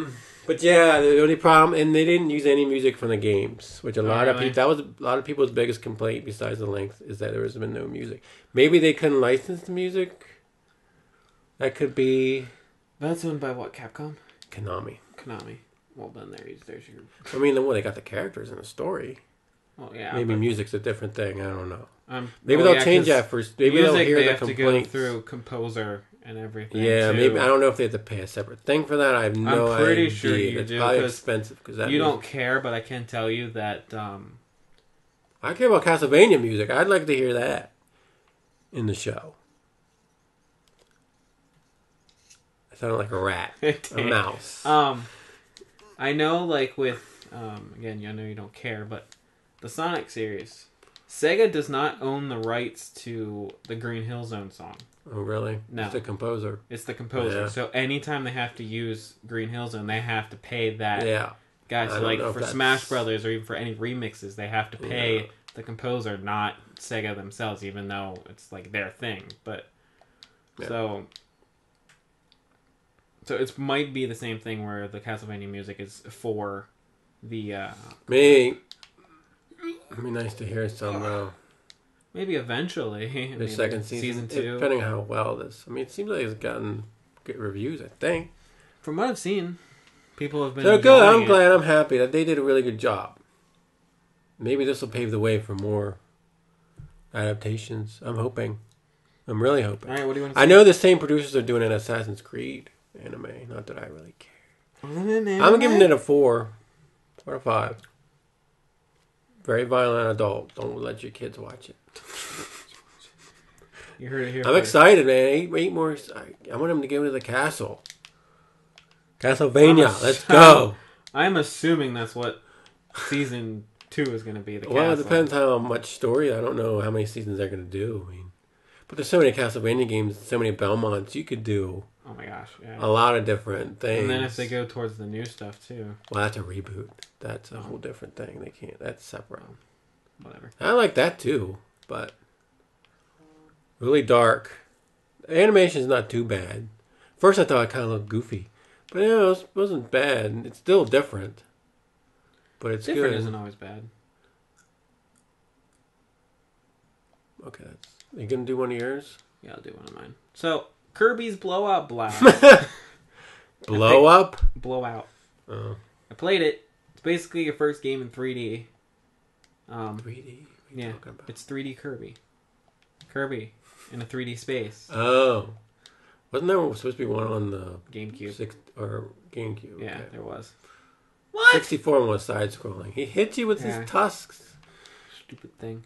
A: is.
B: But yeah, the only problem, and they didn't use any music from the games, which a lot of people's biggest complaint, besides the length, is that there has been no music. Maybe they couldn't license the music. That could be.
A: That's owned by what? Capcom?
B: Konami.
A: Well, then there's your.
B: I mean, they got the characters in the story.
A: Well, yeah.
B: Maybe music's a different thing. I don't know.
A: Maybe
B: they'll change that first. Maybe they'll hear the complaints.
A: To go through composer and everything.
B: Yeah,
A: too.
B: maybe I don't know if they have to pay a separate thing for that. I have no idea.
A: I'm pretty sure you
B: It's
A: do.
B: probably expensive because
A: you don't care, but I can tell you that.
B: I care about Castlevania music. I'd like to hear that in the show. I sounded like a rat, a mouse.
A: I know, like with again, I know you don't care, but the Sonic series, Sega does not own the rights to the Green Hill Zone song.
B: Oh, really?
A: No.
B: It's the composer.
A: It's the composer.
B: Yeah.
A: So anytime they have to use Green Hill Zone, they have to pay that.
B: Yeah.
A: Guys, so like for Smash Brothers or even for any remixes, they have to pay the composer, not Sega themselves, even though it's like their thing. But so it might be the same thing where the Castlevania music is for the.
B: It'd be nice to hear some though.
A: Maybe eventually.
B: The second season 2. Depending on how well this. I mean, it seems like it's gotten good reviews, I think.
A: From what I've seen, people have been.
B: So good. I'm glad. I'm happy that they did a really good job. Maybe this will pave the way for more adaptations. I'm hoping. I'm really hoping.
A: All right, what do you want to say?
B: I know the same producers are doing an Assassin's Creed anime. Not that I really care. I'm giving it a 4. 4 or 5. Very violent adult. Don't let your kids watch it.
A: You heard it here.
B: I'm excited, man. 8 more. I want him to get into the castle. Castlevania. Let's go.
A: I'm assuming that's what season 2 is going to be. The
B: well, it depends how much story. I don't know how many seasons they're going to do. I mean, but there's so many Castlevania games, so many Belmonts. You could do.
A: Oh my gosh, yeah.
B: A lot of different things.
A: And then if they go towards the new stuff too.
B: Well, that's a reboot. That's a whole different thing. They can't. That's separate.
A: Whatever.
B: I like that too, but really dark. The animation's not too bad. First, I thought it kind of looked goofy, but it wasn't bad. It's still different, but it's
A: different
B: good.
A: Isn't always bad.
B: Okay, are you gonna do one of yours?
A: Yeah, I'll do one of mine. So Kirby's Blowout Blast.
B: Blowout.
A: Oh. I played it. It's basically your first game in 3D.
B: 3D?
A: Yeah, it's 3D Kirby. Kirby in a 3D space.
B: Oh. Wasn't there supposed to be one on the
A: GameCube?
B: GameCube.
A: Yeah,
B: okay.
A: there was. What?
B: 64 was side-scrolling. He hits you with his tusks.
A: Stupid thing.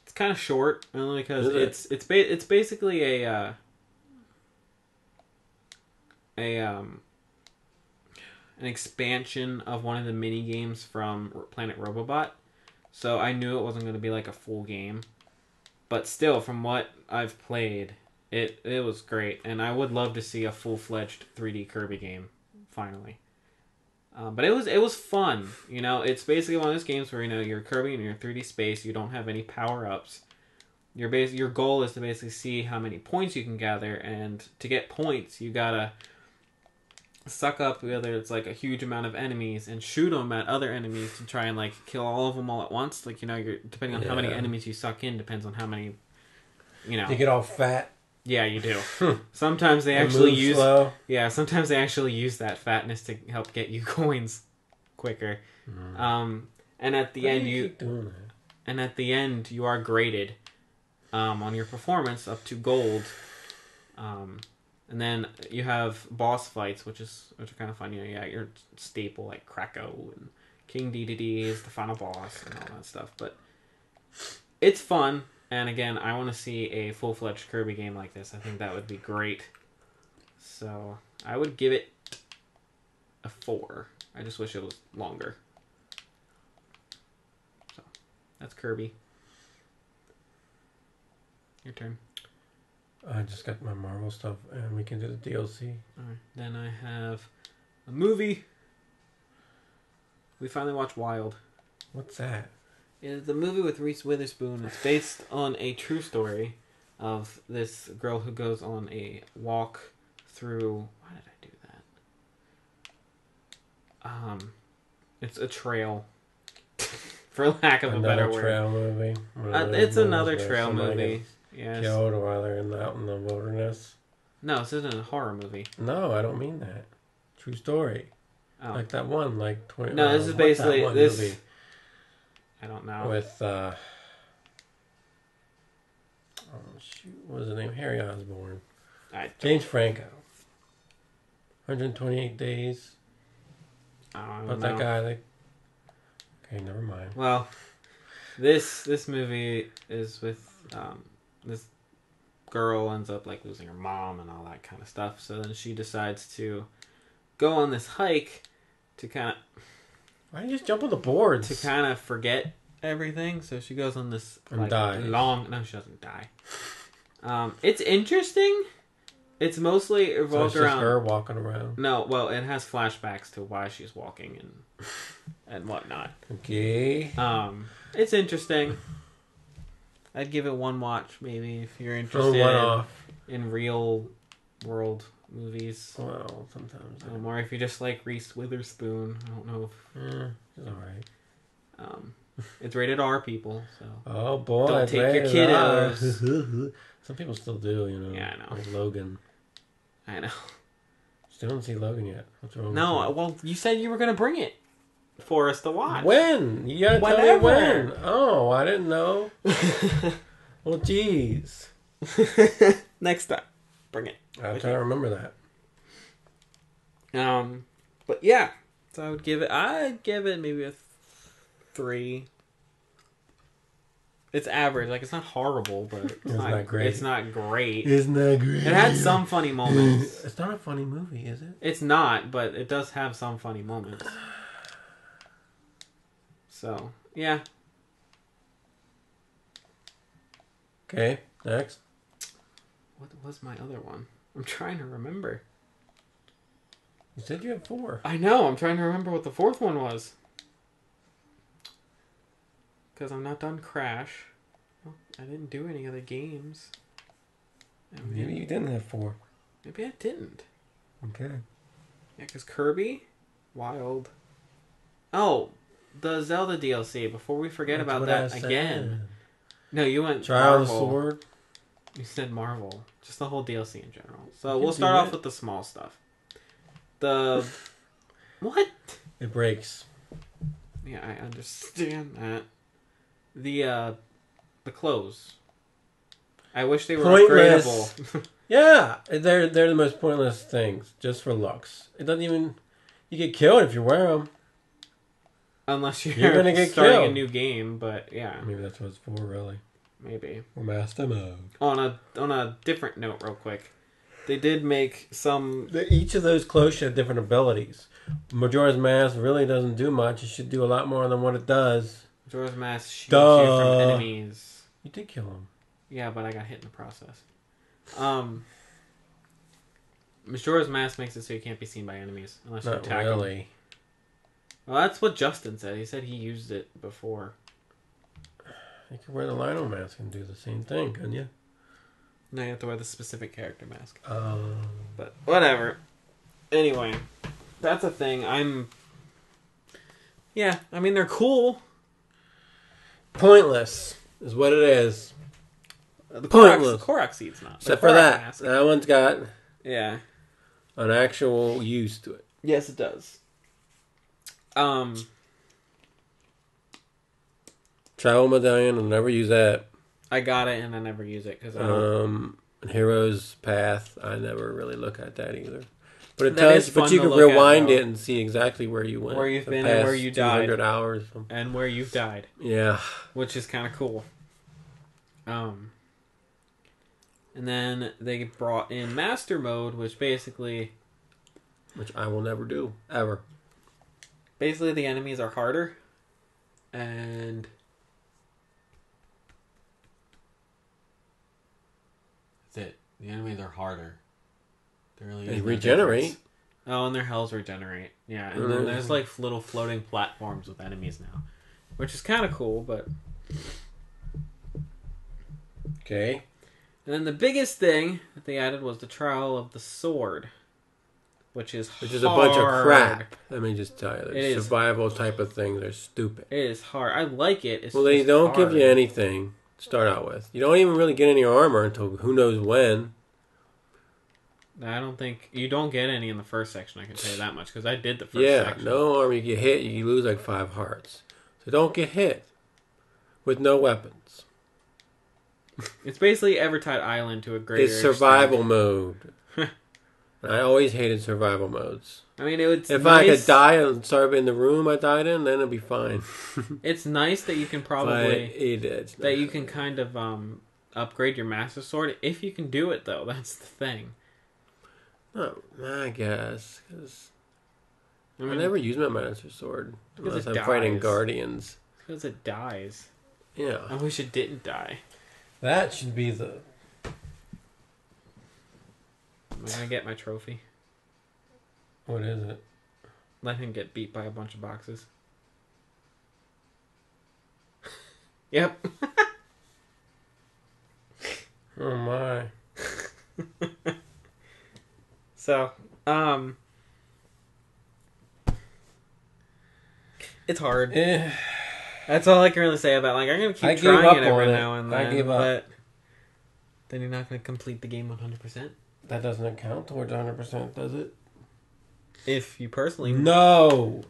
A: It's kind of short, only because it's basically an expansion of one of the mini games from Planet Robobot. So I knew it wasn't going to be like a full game, but still, from what I've played, it was great, and I would love to see a full-fledged 3D Kirby game finally. But it was fun. You know, it's basically one of those games where you're Kirby in your 3D space. You don't have any power-ups. Your goal is to basically see how many points you can gather, and to get points, you gotta suck up whether it's like a huge amount of enemies and shoot them at other enemies to try and like kill all of them all at once. Like you're depending on how many enemies you suck in depends on how many. You
B: get all fat.
A: Yeah, you do. Sometimes they actually use slow. Yeah, sometimes they actually use that fatness to help get you coins quicker. And at the end you are graded on your performance up to gold. And then you have boss fights, which are kind of fun. Your staple like Krakow and King Dedede is the final boss and all that stuff. But it's fun. And again, I want to see a full-fledged Kirby game like this. I think that would be great. So I would give it a 4. I just wish it was longer. That's Kirby. Your turn.
B: I just got my Marvel stuff, and we can do the DLC.
A: Alright. Then I have a movie. We finally watched Wild.
B: What's that?
A: It's a movie with Reese Witherspoon. It's based on a true story of this girl who goes on a walk through... Why did I do that? It's a trail. For lack of a better word.
B: Trail movie.
A: It's another trail movie. Yes.
B: Killed while they're out in the wilderness.
A: No, this isn't a horror movie.
B: No, I don't mean that. True story.
A: Oh.
B: Like that one, like 20.
A: No, this is basically this.
B: Movie?
A: I don't know.
B: With oh shoot, what was his name? Harry Osborn. James Franco. 128 Days.
A: I don't
B: But
A: know.
B: that guy, okay, never mind.
A: Well, this movie is with this girl ends up like losing her mom and all that kind of stuff. So then she decides to go on this hike to kind of.
B: Why don't you just jump on the boards?
A: To kind of forget everything. So she goes on this
B: and dies.
A: long. No, she doesn't die. It's interesting. It's mostly revolved around
B: her walking around.
A: No, well, it has flashbacks to why she's walking and whatnot.
B: Okay.
A: It's interesting. I'd give it one watch, maybe, if you're interested in real world movies.
B: Well, sometimes.
A: Or if you just like Reese Witherspoon. I don't know if...
B: she's alright.
A: It's rated R, people, so...
B: Oh, boy.
A: Don't take your kiddos.
B: Some people still do, you know.
A: Yeah, I know.
B: Like Logan.
A: I know.
B: Still haven't seen Logan yet. What's wrong with
A: No, well, you said you were going to bring it for us to watch.
B: When? You gotta tell me when. Oh, I didn't know. Well, jeez.
A: Next time. Bring it.
B: I'm trying to remember that.
A: But yeah. So I'd give it maybe a 3. It's average. Like, it's not horrible, but it's not great. It's not great.
B: Isn't that great?
A: It had some funny moments.
B: It's not a funny movie, is it?
A: It's not, but it does have some funny moments. So, yeah.
B: Okay, next.
A: What was my other one? I'm trying to remember.
B: You said you had 4.
A: I know. I'm trying to remember what the 4th one was. Because I'm not done Crash. Well, I didn't do any other games.
B: Maybe you didn't have 4.
A: Maybe I didn't.
B: Okay.
A: Yeah, because Kirby, Wild. Oh, the Zelda DLC. Before we forget about that again. No, you went
B: Trial of the
A: Marvel.
B: Sword.
A: You said Marvel. Just the whole DLC in general. So we'll start off with the small stuff. The... What?
B: It breaks.
A: Yeah, I understand that. The clothes. I wish they were
B: pointless.
A: upgradable.
B: Yeah, they're the most pointless things, just for looks. It doesn't even... You get killed if you wear them.
A: Unless
B: you're gonna get
A: starting
B: killed.
A: a new game, but yeah.
B: Maybe that's what it's for, really.
A: Maybe.
B: Or Master Mode.
A: On a different note, real quick. They did make some...
B: Each of those clothes should have different abilities. Majora's Mask really doesn't do much. It should do a lot more than what it does.
A: Majora's Mask shields you from enemies.
B: You did kill him.
A: Yeah, but I got hit in the process. Majora's Mask makes it so you can't be seen by enemies unless you attack them. Well, that's what Justin said. He said he used it before.
B: You could wear the Lionel mask and do the same thing, couldn't you?
A: No, you have to wear the specific character mask.
B: Oh.
A: But whatever. Anyway, that's a thing. Yeah, I mean, they're cool.
B: Pointless is what it is.
A: The
B: Pointless.
A: Korok seed's not.
B: Except for that. Mask. That one's got an actual use to it.
A: Yes, it does.
B: Travel medallion, I'll never use that.
A: I got it and I never use it because
B: Hero's Path, I never really look at that either. But it does. But you can rewind it and see exactly where you went,
A: where you've been, and where you died,
B: 200 hours,
A: and where you've died.
B: Yeah,
A: which is kind of cool. And then they brought in Master Mode, which
B: I will never do ever.
A: Basically, the enemies are harder, and The enemies are harder.
B: They regenerate.
A: Oh, and their hells regenerate. Yeah, and then there's like little floating platforms with enemies now, which is kind of cool. But
B: okay.
A: And then the biggest thing that they added was the Trial of the Sword, which is
B: a bunch of crap. Let me just tell you,
A: It
B: survival type of things are stupid.
A: It is hard. I like it. It's
B: they don't
A: hard.
B: give you anything to start out with. You don't even really get any armor until who knows when.
A: I don't think you don't get any in the first section. I can tell you that much because I did the first section.
B: Yeah, no armor. You get hit, you lose like 5 hearts. So don't get hit with no weapons.
A: It's basically Evertide Island to a greater
B: It's survival mode. I always hated survival modes.
A: I mean, if
B: I could die and start in the room I died in, then it'd be fine.
A: It's nice that you can probably
B: that
A: you can kind of upgrade your Master Sword if you can do it though. That's the thing.
B: No, I guess because I never use my Master Sword unless I'm fighting Guardians.
A: Because it dies.
B: Yeah,
A: I wish it didn't die.
B: That should be the.
A: Am I gonna get my trophy?
B: What is it?
A: Let him get beat by a bunch of boxes. Yep.
B: Oh my.
A: So, it's hard. That's all I can really say about it. Like, I'm gonna keep trying it every now and then.
B: I give up.
A: But then you're not gonna complete the game 100%.
B: That doesn't count towards 100%, does it?
A: If you personally...
B: No!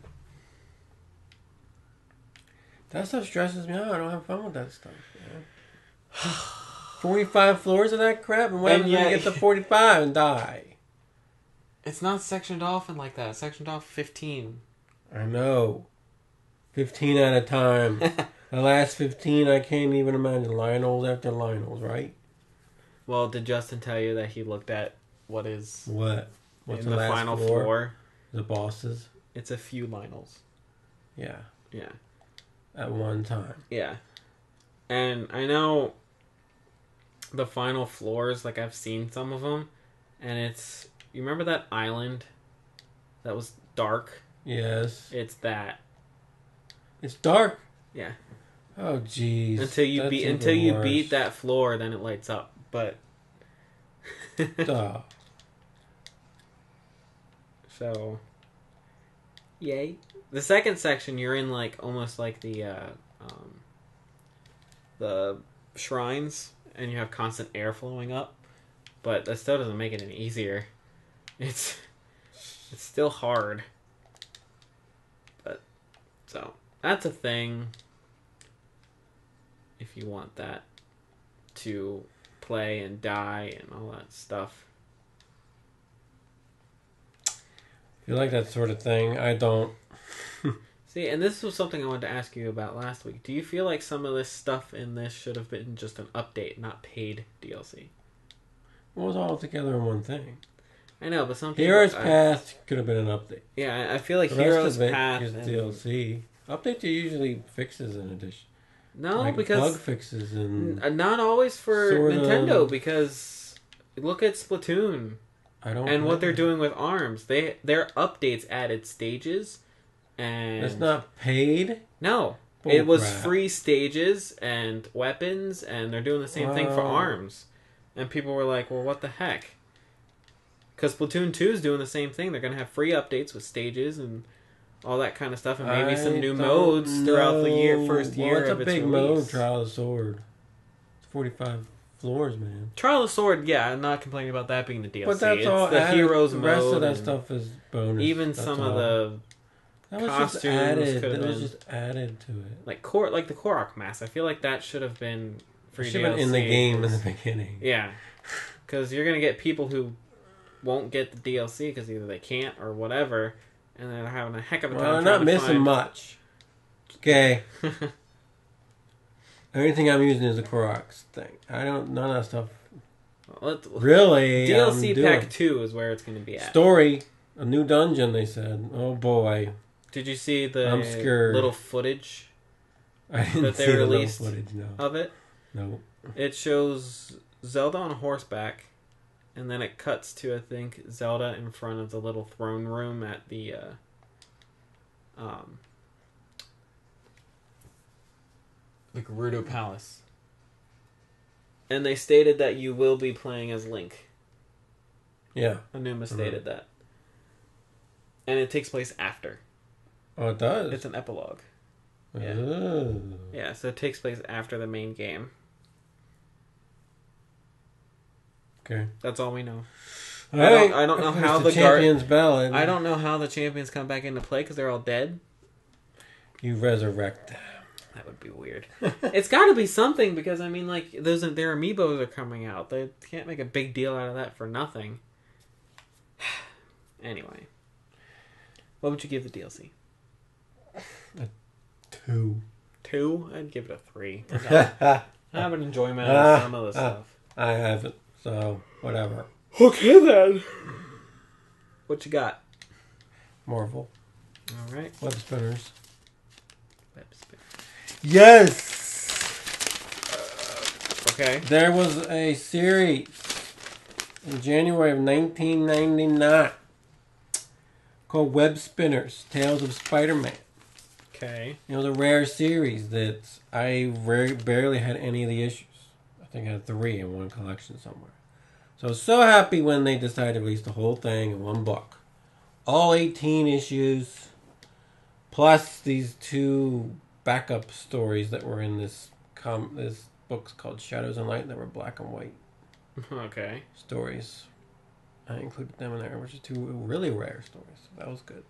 B: That stuff stresses me out. I don't have fun with that stuff, man. 45 floors of that crap, and what happens when you get to 45 and die?
A: It's not sectioned off in like that. It's sectioned off 15.
B: I know. 15 at a time. The last 15, I can't even imagine. Lionels after Lionels, right?
A: Well, did Justin tell you that he looked at what is...
B: What? What's
A: in the last final floor?
B: The bosses?
A: It's a few Lionels.
B: Yeah.
A: Yeah.
B: At one time.
A: Yeah. And I know the final floors, like I've seen some of them, and it's... You remember that island that was dark?
B: Yes.
A: It's that.
B: It's dark?
A: Yeah.
B: Oh, jeez.
A: Until you beat that floor, then it lights up. But...
B: Duh.
A: So... Yay. The second section, you're in like almost like the shrines, and you have constant air flowing up, but that still doesn't make it any easier. It's still hard. But so that's a thing. If you want that to play and die and all that stuff.
B: You like that sort of thing? I don't.
A: See, and this was something I wanted to ask you about last week. Do you feel like some of this stuff in this should have been just an update, not paid DLC?
B: It was all together in one thing.
A: I know, but some
B: Hero's Path could have been an update.
A: Yeah, I feel like
B: the
A: Hero's
B: rest of it
A: Path
B: is DLC. Updates are usually fixes in addition.
A: No,
B: like
A: because
B: bug fixes and
A: not always for Nintendo. Because look at Splatoon. And what they're doing with ARMS. Their updates added stages, and
B: it's not paid.
A: No, it was free stages and weapons, and they're doing the same thing for ARMS. And people were like, "Well, what the heck?" Because Splatoon 2 is doing the same thing. They're going to have free updates with stages and all that kind of stuff, and maybe some new modes throughout the first year of its release. It's a big mode,
B: Trial of the Sword. It's 45 floors, man.
A: Trial of the Sword, yeah, I'm not complaining about that being the DLC.
B: But that's all
A: the
B: added.
A: Heroes
B: the
A: mode.
B: The rest of that stuff is bonus.
A: Even
B: that's
A: some
B: all.
A: of the costumes
B: that was just added to it.
A: Like the Korok mask. I feel like that should have been free DLC.
B: Should have been in the game in the beginning.
A: Yeah. Because you're going to get people who won't get the DLC because either they can't or whatever, and they're having a heck of a time.
B: Well, they're not missing much. Okay. The only thing I'm using is the Koroks thing. None of that stuff. Really?
A: DLC Pack 2 is where it's going to be at.
B: Story. A new dungeon, they said. Oh boy.
A: Did you see the
B: I'm scared.
A: little footage
B: I didn't
A: that they
B: see
A: released
B: the little footage, no.
A: of it?
B: No.
A: It shows Zelda on horseback and then it cuts to, I think, Zelda in front of the little throne room at the Gerudo Palace. And they stated that you will be playing as Link.
B: Yeah.
A: Anuma stated that. And it takes place after.
B: Oh, it does?
A: It's an epilogue. Yeah.
B: Oh.
A: Yeah, so it takes place after the main game.
B: Okay.
A: That's all we know.
B: Right.
A: I don't know how
B: the champions ballad.
A: I don't know how the champions come back into play because they're all dead.
B: You resurrect them.
A: That would be weird. It's got to be something because I mean, like their amiibos are coming out. They can't make a big deal out of that for nothing. Anyway, what would you give the DLC?
B: A 2.
A: 2? I'd give it a 3. I have an enjoyment out of some of the stuff.
B: I haven't, so whatever.
A: Okay then. What you got?
B: Marvel.
A: All right.
B: Web spinners.
A: Web spinners.
B: Yes.
A: Okay.
B: There was a series in January of 1999 called Web Spinners: Tales of Spider-Man.
A: Okay.
B: It was a rare series that I barely had any of the issues. I think I had 3 in one collection somewhere. So I was so happy when they decided to release the whole thing in one book. All 18 issues, plus these 2 backup stories that were in this book's called Shadows and Light that were black and white.
A: Okay.
B: Stories. I included them in there, which are 2 really rare stories. That was good.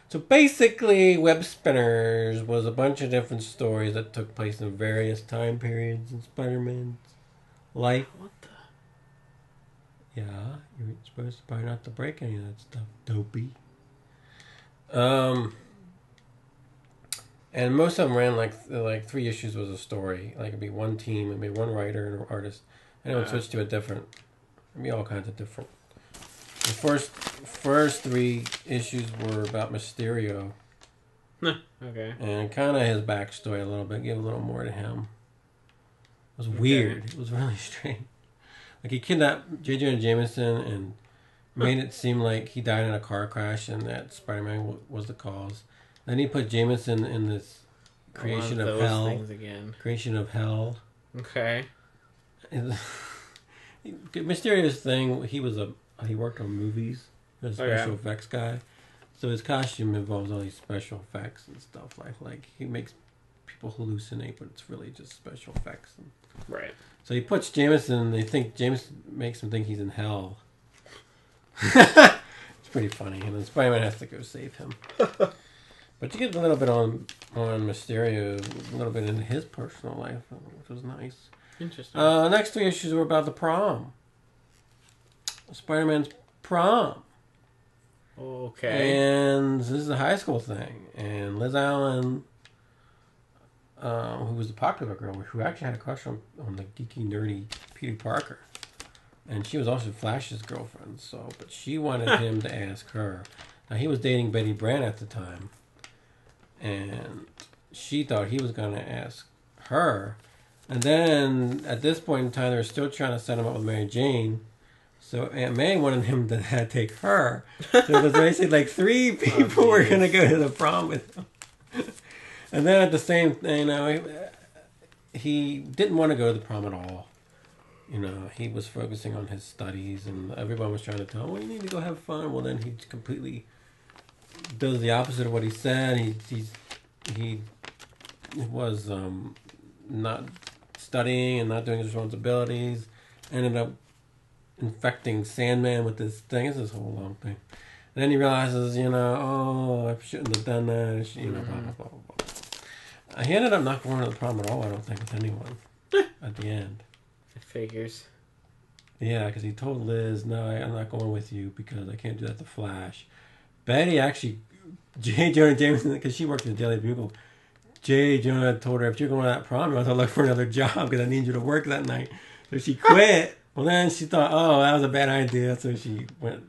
B: So basically, Web Spinners was a bunch of different stories that took place in various time periods in Spider-Man's life.
A: What the?
B: Yeah, you're supposed to probably not to break any of that stuff, dopey. And most of them ran like 3 issues was a story. Like it'd be one team, it'd be one writer and an artist, and it would switch to a different. It'd be all kinds of different. The first 3 issues were about Mysterio.
A: Okay.
B: And kind of his backstory a little bit. Give a little more to him. It was weird. It was really strange. Like he kidnapped J. Jonah Jameson and made it seem like he died in a car crash and that Spider-Man was the cause. Then he put Jameson in this creation of hell.
A: Things again.
B: Creation of hell.
A: Okay.
B: Mysterio's thing. He worked on movies. He was a special effects guy. So his costume involves all these special effects and stuff. Like he makes people hallucinate, but it's really just special effects.
A: Right.
B: So he puts Jameson, and they think Jameson makes him think he's in hell. It's pretty funny. And then Spider-Man has to go save him. But you get a little bit on Mysterio, a little bit into his personal life, which was nice.
A: Interesting.
B: Next 3 issues were about the prom. Spider-Man's prom.
A: Okay.
B: And this is a high school thing. And Liz Allen, who was a popular girl, who actually had a crush on the geeky, nerdy Peter Parker. And she was also Flash's girlfriend. But she wanted him to ask her. Now, he was dating Betty Brant at the time. And she thought he was going to ask her. And then, at this point in time, they were still trying to set him up with Mary Jane. So Aunt May wanted him to take her. So it was basically like 3 people were going to go to the prom with him. And then at the same, he didn't want to go to the prom at all. He was focusing on his studies, and everyone was trying to tell him, well, you need to go have fun. Well, then he completely does the opposite of what he said. He was not studying and not doing his responsibilities. Ended up infecting Sandman with this thing. It's this whole long thing. And then he realizes, I shouldn't have done that. Blah, blah, blah, blah. He ended up not going to the prom at all, I don't think, with anyone at the end.
A: It figures.
B: Yeah, because he told Liz, no, I'm not going with you because I can't do that to Flash. Betty actually, J. Jonah Jameson, because she worked in the Daily Bugle, J. Jonah told her, if you're going to that prom, you have to look for another job because I need you to work that night. So she quit. Well, then she thought, oh, that was a bad idea, so she went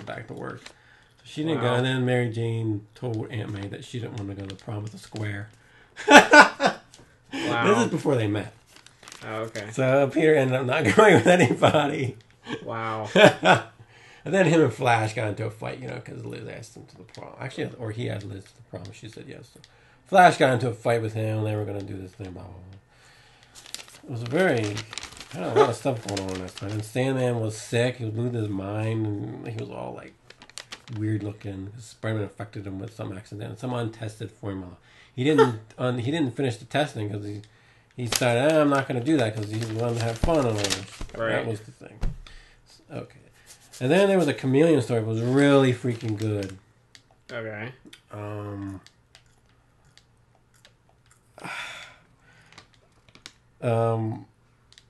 B: back to work. So she didn't go, and then Mary Jane told Aunt May that she didn't want to go to the prom with the square. Wow. This is before they met.
A: Oh, okay.
B: So Peter ended up not going with anybody.
A: Wow.
B: And then him and Flash got into a fight, because Liz asked him to the prom. Actually, or he had Liz to the prom. She said yes. So Flash got into a fight with him. They were going to do this thing, blah, blah, blah. It was a lot of stuff going on this time. And Sandman was sick. He was losing his mind. And he was all, like, weird looking. Spider-Man affected him with some accident. Some untested formula. He didn't finish the testing because he decided, I'm not going to do that because he wanted to have fun and all this.
A: Right.
B: That was the thing. Okay. And then there was a Chameleon story. It was really freaking good.
A: Okay.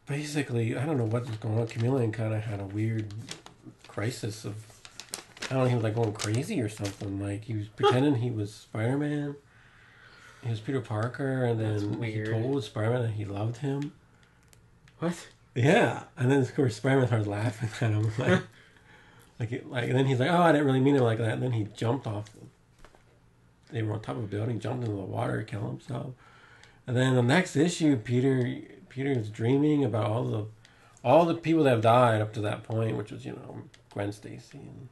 B: Basically, I don't know what was going on. Chameleon kind of had a weird crisis of, I don't know, he was like going crazy or something. Like he was pretending he was Spider-Man. He was Peter Parker, and then he told Spider-Man that he loved him.
A: What?
B: Yeah, and then of course Spider-Man started laughing at him, and then he's like, "Oh, I didn't really mean it like that." And then he jumped off. They were on top of a building, jumped into the water to kill himself. And then the next issue, Peter is dreaming about all the people that have died up to that point, which was Gwen Stacy and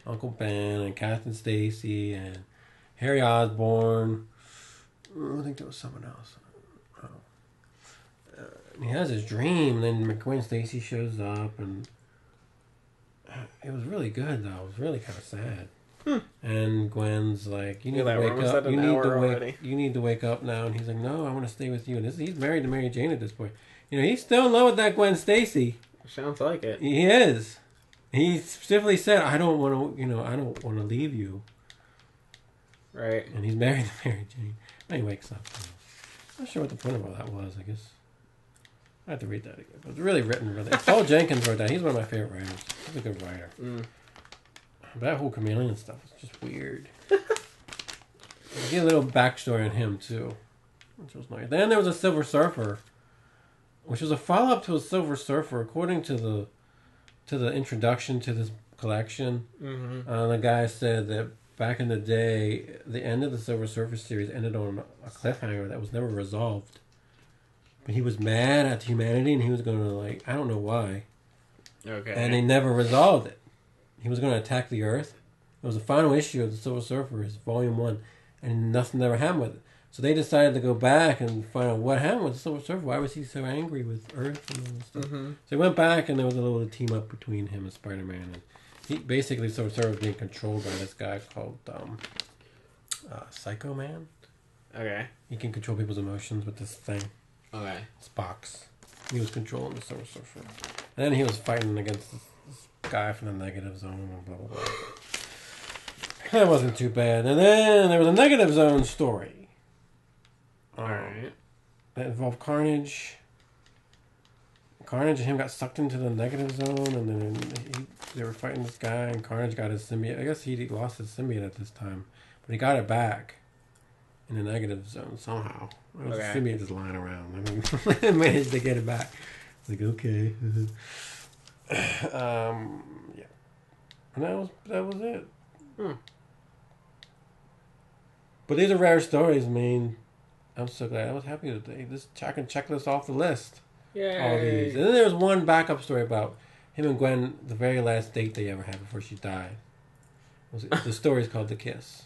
B: Uncle Ben and Captain Stacy and Harry Osborn. I think there was someone else. He has his dream, and then Gwen Stacy shows up, and it was really good, though. It was really kind of sad. And Gwen's like, you need to wake up. You need to wake up now. And he's like, no, I want to stay with you. And he's married to Mary Jane at this point. He's still in love with that Gwen Stacy.
A: Sounds like it.
B: He is. He specifically said, I don't want to leave you.
A: Right.
B: And he's married to Mary Jane. And he wakes up. I'm not sure what the point of all that was, I guess. I have to read that again. But it's really written, really. Paul Jenkins wrote that. He's one of my favorite writers. He's a good writer. But that whole Chameleon stuff is just weird. Get a little backstory on him, too. Which was nice. Then there was a Silver Surfer, which was a follow-up to a Silver Surfer, according to the introduction to this collection. The guy said that back in the day, the end of the Silver Surfer series ended on a cliffhanger that was never resolved. But he was mad at humanity, and he was going to, I don't know why.
A: Okay.
B: And they never resolved it. He was going to attack the Earth. It was the final issue of the Silver Surfer, Volume 1, and nothing ever happened with it. So they decided to go back and find out what happened with the Silver Surfer. Why was he so angry with Earth and all this stuff? So they went back, and there was a little team up between him and Spider-Man. And Silver Surfer was being controlled by this guy called Psycho Man.
A: Okay.
B: He can control people's emotions with this thing.
A: Okay.
B: This box. He was controlling the Silver Surfer. And then he was fighting against this guy from the Negative Zone and blah, blah, blah. That wasn't too bad. And then there was a Negative Zone story.
A: Alright.
B: That involved Carnage. Carnage and him got sucked into the Negative Zone, and then they were fighting this guy, and Carnage got his symbiote. I guess he lost his symbiote at this time, but he got it back in the Negative Zone somehow. It was a symbiote just lying around. I mean, they managed to get it back. Like, okay. Yeah. And that was it. But these are rare stories. I mean, I'm so glad. I was happy today. I can check this off the list.
A: Yay.
B: All these. And then there was one backup story about him and Gwen, the very last date they ever had before she died. The story is called The Kiss.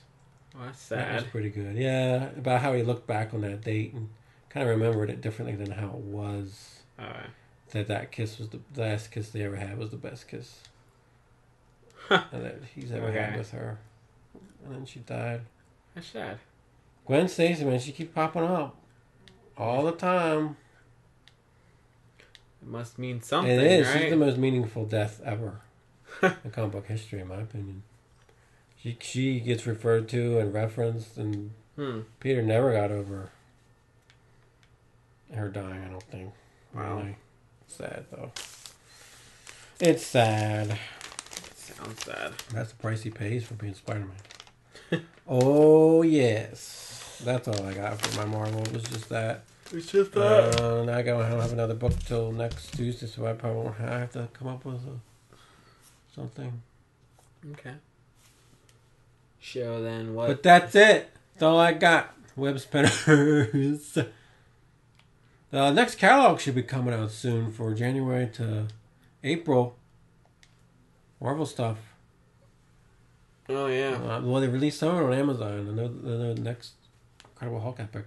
A: Oh, that's sad.
B: That was pretty good. Yeah, about how he looked back on that date and kind of remembered it differently than how it was.
A: Alright.
B: That kiss was the last kiss they ever had was the best kiss. And that he's ever had with her. And then she died.
A: That's sad.
B: Gwen Stacy, man, she keeps popping up all the time.
A: It must mean something,
B: It is.
A: right?
B: She's the most meaningful death ever in comic book history, in my opinion. She gets referred to and referenced, and Peter never got over her dying, I don't think.
A: Wow.
B: Really. Sad, though. It's sad.
A: Sounds sad.
B: That's the price he pays for being Spider-Man. Oh, yes. That's all I got for my Marvel. It was just that.
A: It's just that.
B: I don't have another book till next Tuesday, so I probably won't have to come up with something.
A: Okay. Show then what?
B: But that's it. That's all I got. Web spinners. The next catalog should be coming out soon for January to April. Marvel stuff.
A: Oh yeah.
B: Well, they released some of it on Amazon. I know the next Incredible Hulk epic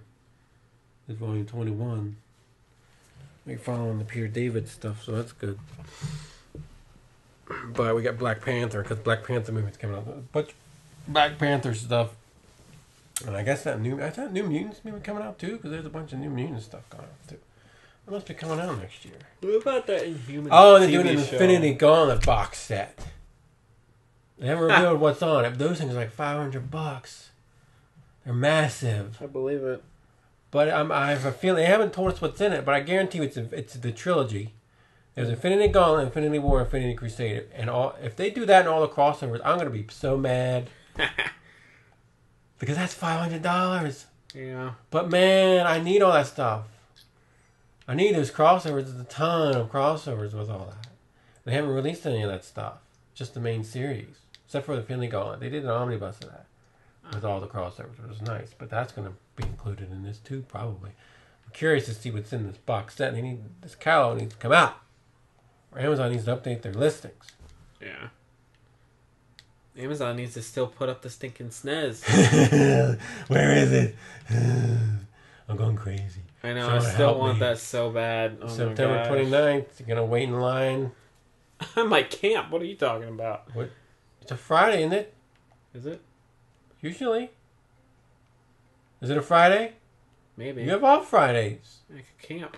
B: is Volume 21. We're following the Peter David stuff, so that's good. But we got Black Panther, because Black Panther movie's coming out. But Black Panther stuff. And I guess that New Mutants movie coming out too, because there's a bunch of New Mutant stuff coming out too. It must be coming out next year.
A: What about that Inhuman?
B: Oh, they're doing an
A: show?
B: Infinity Gauntlet box set. They haven't revealed what's on it. Those things are like $500. They're massive.
A: I believe it.
B: But I have a feeling they haven't told us what's in it. But I guarantee you it's the trilogy. There's Infinity Gauntlet, Infinity War, Infinity Crusade, and all. If they do that in all the crossovers, I'm gonna be so mad because that's $500.
A: Yeah.
B: But man, I need all that stuff. I need those crossovers. There's a ton of crossovers with all that. They haven't released any of that stuff. Just the main series. Except for the Infinity Gauntlet. They did an omnibus of that. With all the crossovers. It was nice. But that's going to be included in this too, probably. I'm curious to see what's in this box set. This catalog needs to come out. Or Amazon needs to update their listings.
A: Yeah. Amazon needs to still put up the stinking SNES.
B: Where is it? I'm going crazy.
A: I know,
B: Someone
A: I still
B: help
A: want
B: me.
A: that so bad. Oh
B: September 29th, you're going to wait in line.
A: I'm like, camp, what are you talking about?
B: What? It's a Friday, isn't it?
A: Is it?
B: Usually. Is it a Friday?
A: Maybe.
B: You have off Fridays.
A: Like a camp.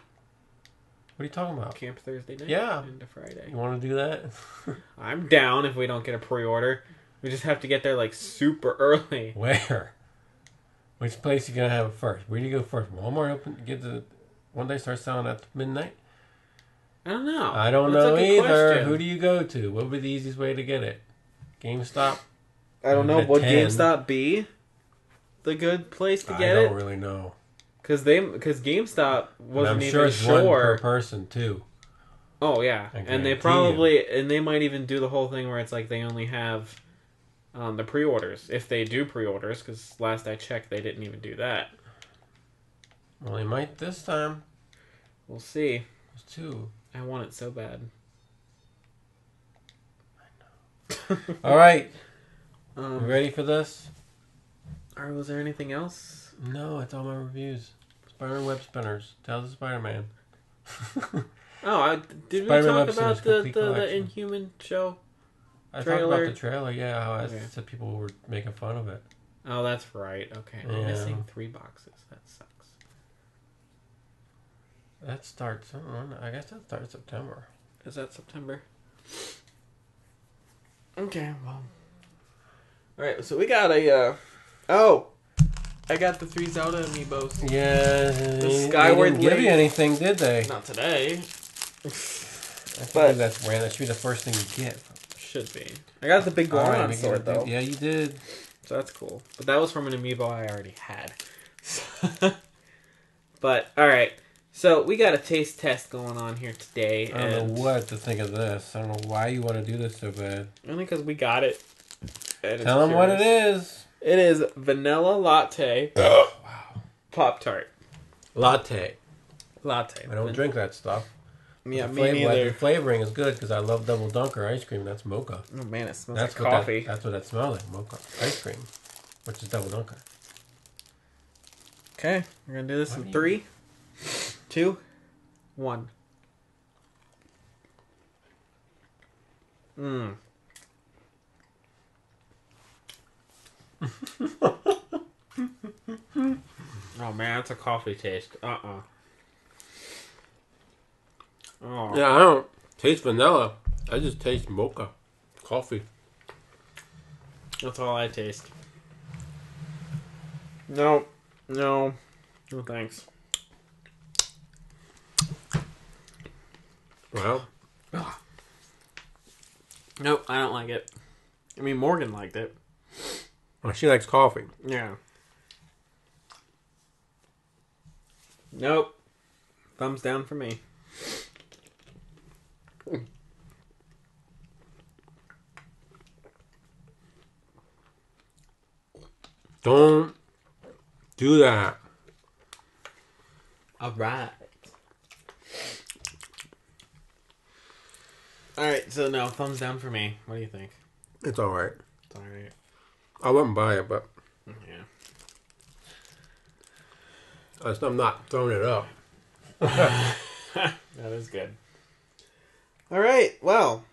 B: What are you talking about?
A: Camp Thursday night.
B: Yeah.
A: Into Friday.
B: You want to do that?
A: I'm down if we don't get a pre-order. We just have to get there like super early.
B: Where? Which place are you going to have it first? Where do you go first? Walmart open? When they start selling at midnight?
A: I don't know.
B: I don't
A: That's
B: know
A: a good
B: either.
A: question.
B: Who do you go to? What would be the easiest way to get it? GameStop?
A: I don't know.
B: At
A: Would
B: 10.
A: GameStop be the good place to get
B: I
A: it?
B: don't really know.
A: Because GameStop wasn't
B: I'm
A: even
B: sure it's
A: sure.
B: one per person too.
A: Oh yeah,
B: I
A: and they
B: guarantee
A: and they might even do the whole thing where it's like they only have the pre-orders if they do pre-orders. Because last I checked, they didn't even do that.
B: Well, they might this time.
A: We'll see.
B: There's two.
A: I want it so bad.
B: All right. You
A: Um,
B: ready for this?
A: or was there anything else?
B: No, it's all my reviews. Spider-Man Web Spinners. Tales of Spider-Man.
A: Oh, did we
B: Spider-Man
A: talk
B: Web
A: about
B: Spinners
A: the
B: complete collection.
A: Inhuman show?
B: I talked
A: Trailer.
B: about the trailer, yeah. How
A: Okay.
B: I said people were making fun of it.
A: Oh, that's right. Okay, I'm
B: Yeah.
A: missing 3 boxes. That sucks.
B: That starts, I guess that starts September.
A: Is that September? Okay, well. Alright, so we got a, I got the 3 Zelda amiibos.
B: Yeah,
A: The Skyward
B: they didn't give
A: Link.
B: you anything, did they?
A: Not today.
B: I
A: but-
B: think that's random. That should be the first thing you get.
A: Should be. I got the big
B: All right,
A: Goron
B: we get
A: sword,
B: it.
A: though.
B: Yeah, you did.
A: So that's cool. But that was from an amiibo I already had. But, alright. So, we got a taste test going on here today.
B: I don't know what to think of this. I don't know why you want to do this so bad.
A: Only because we got it.
B: Tell them what it is.
A: It is vanilla latte
B: Wow.
A: Pop-Tart.
B: Latte.
A: Latte.
B: I don't drink that stuff.
A: Yeah,
B: the
A: me neither.
B: The flavoring is good because I love double dunker ice cream. That's mocha.
A: Oh man, it smells
B: That's
A: like coffee.
B: That's what that smells like. Mocha ice cream, which is double dunker.
A: Okay, we're gonna do this
B: What
A: in
B: do you-
A: 3, 2, 1. Mmm. Oh man, that's a coffee taste. Oh.
B: Yeah, I don't taste vanilla. I just taste mocha, coffee.
A: That's all I taste. No, thanks.
B: Well,
A: Nope, I don't like it. I mean, Morgan liked it.
B: well, she likes coffee.
A: Yeah. Nope. Thumbs down for me.
B: Don't do that.
A: Alright. Alright, so no, thumbs down for me. What do you think?
B: It's alright.
A: It's alright.
B: I wouldn't buy it, but
A: Yeah.
B: I'm not throwing it up.
A: That is good. Alright, well.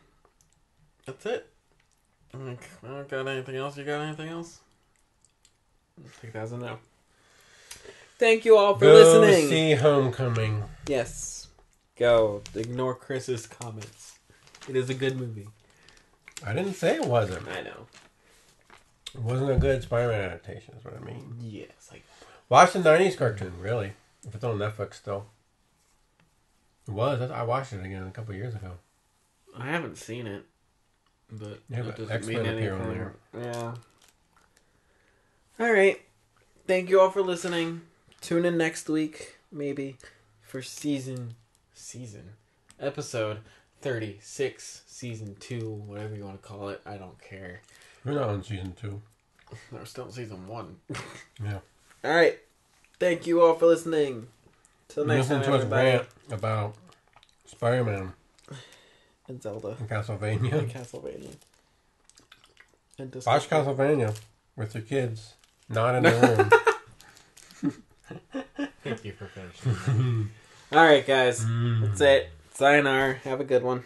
A: That's it. I don't got anything else. You got anything else? I think that's a no. Thank you all for listening.
B: Go see Homecoming.
A: Yes. Go. Ignore Chris's comments. It is a good movie.
B: I didn't say it wasn't.
A: I know.
B: It wasn't a good Spider-Man adaptation, is what I mean.
A: Yes. Like,
B: Watch the 90s cartoon, really. If it's on Netflix still. It was. I watched it again a couple years ago.
A: I haven't seen it. But
B: Yeah,
A: that
B: but
A: doesn't
B: X-Men
A: mean
B: appear
A: anything.
B: on
A: Yeah. Alright. Thank you all for listening. Tune in next week, maybe, for episode 36, season 2, whatever you want to call it. I don't care.
B: We're not on season 2.
A: We're still in season 1.
B: Yeah.
A: Alright. Thank you all for listening. Till next time,
B: Listen to us
A: everybody.
B: rant about Spider-Man
A: And Zelda.
B: in Castlevania.
A: And Castlevania. And
B: Watch Castlevania with your kids. Not in the room.
A: Thank you for finishing. Alright, guys. That's it. Sayonara. Have a good one.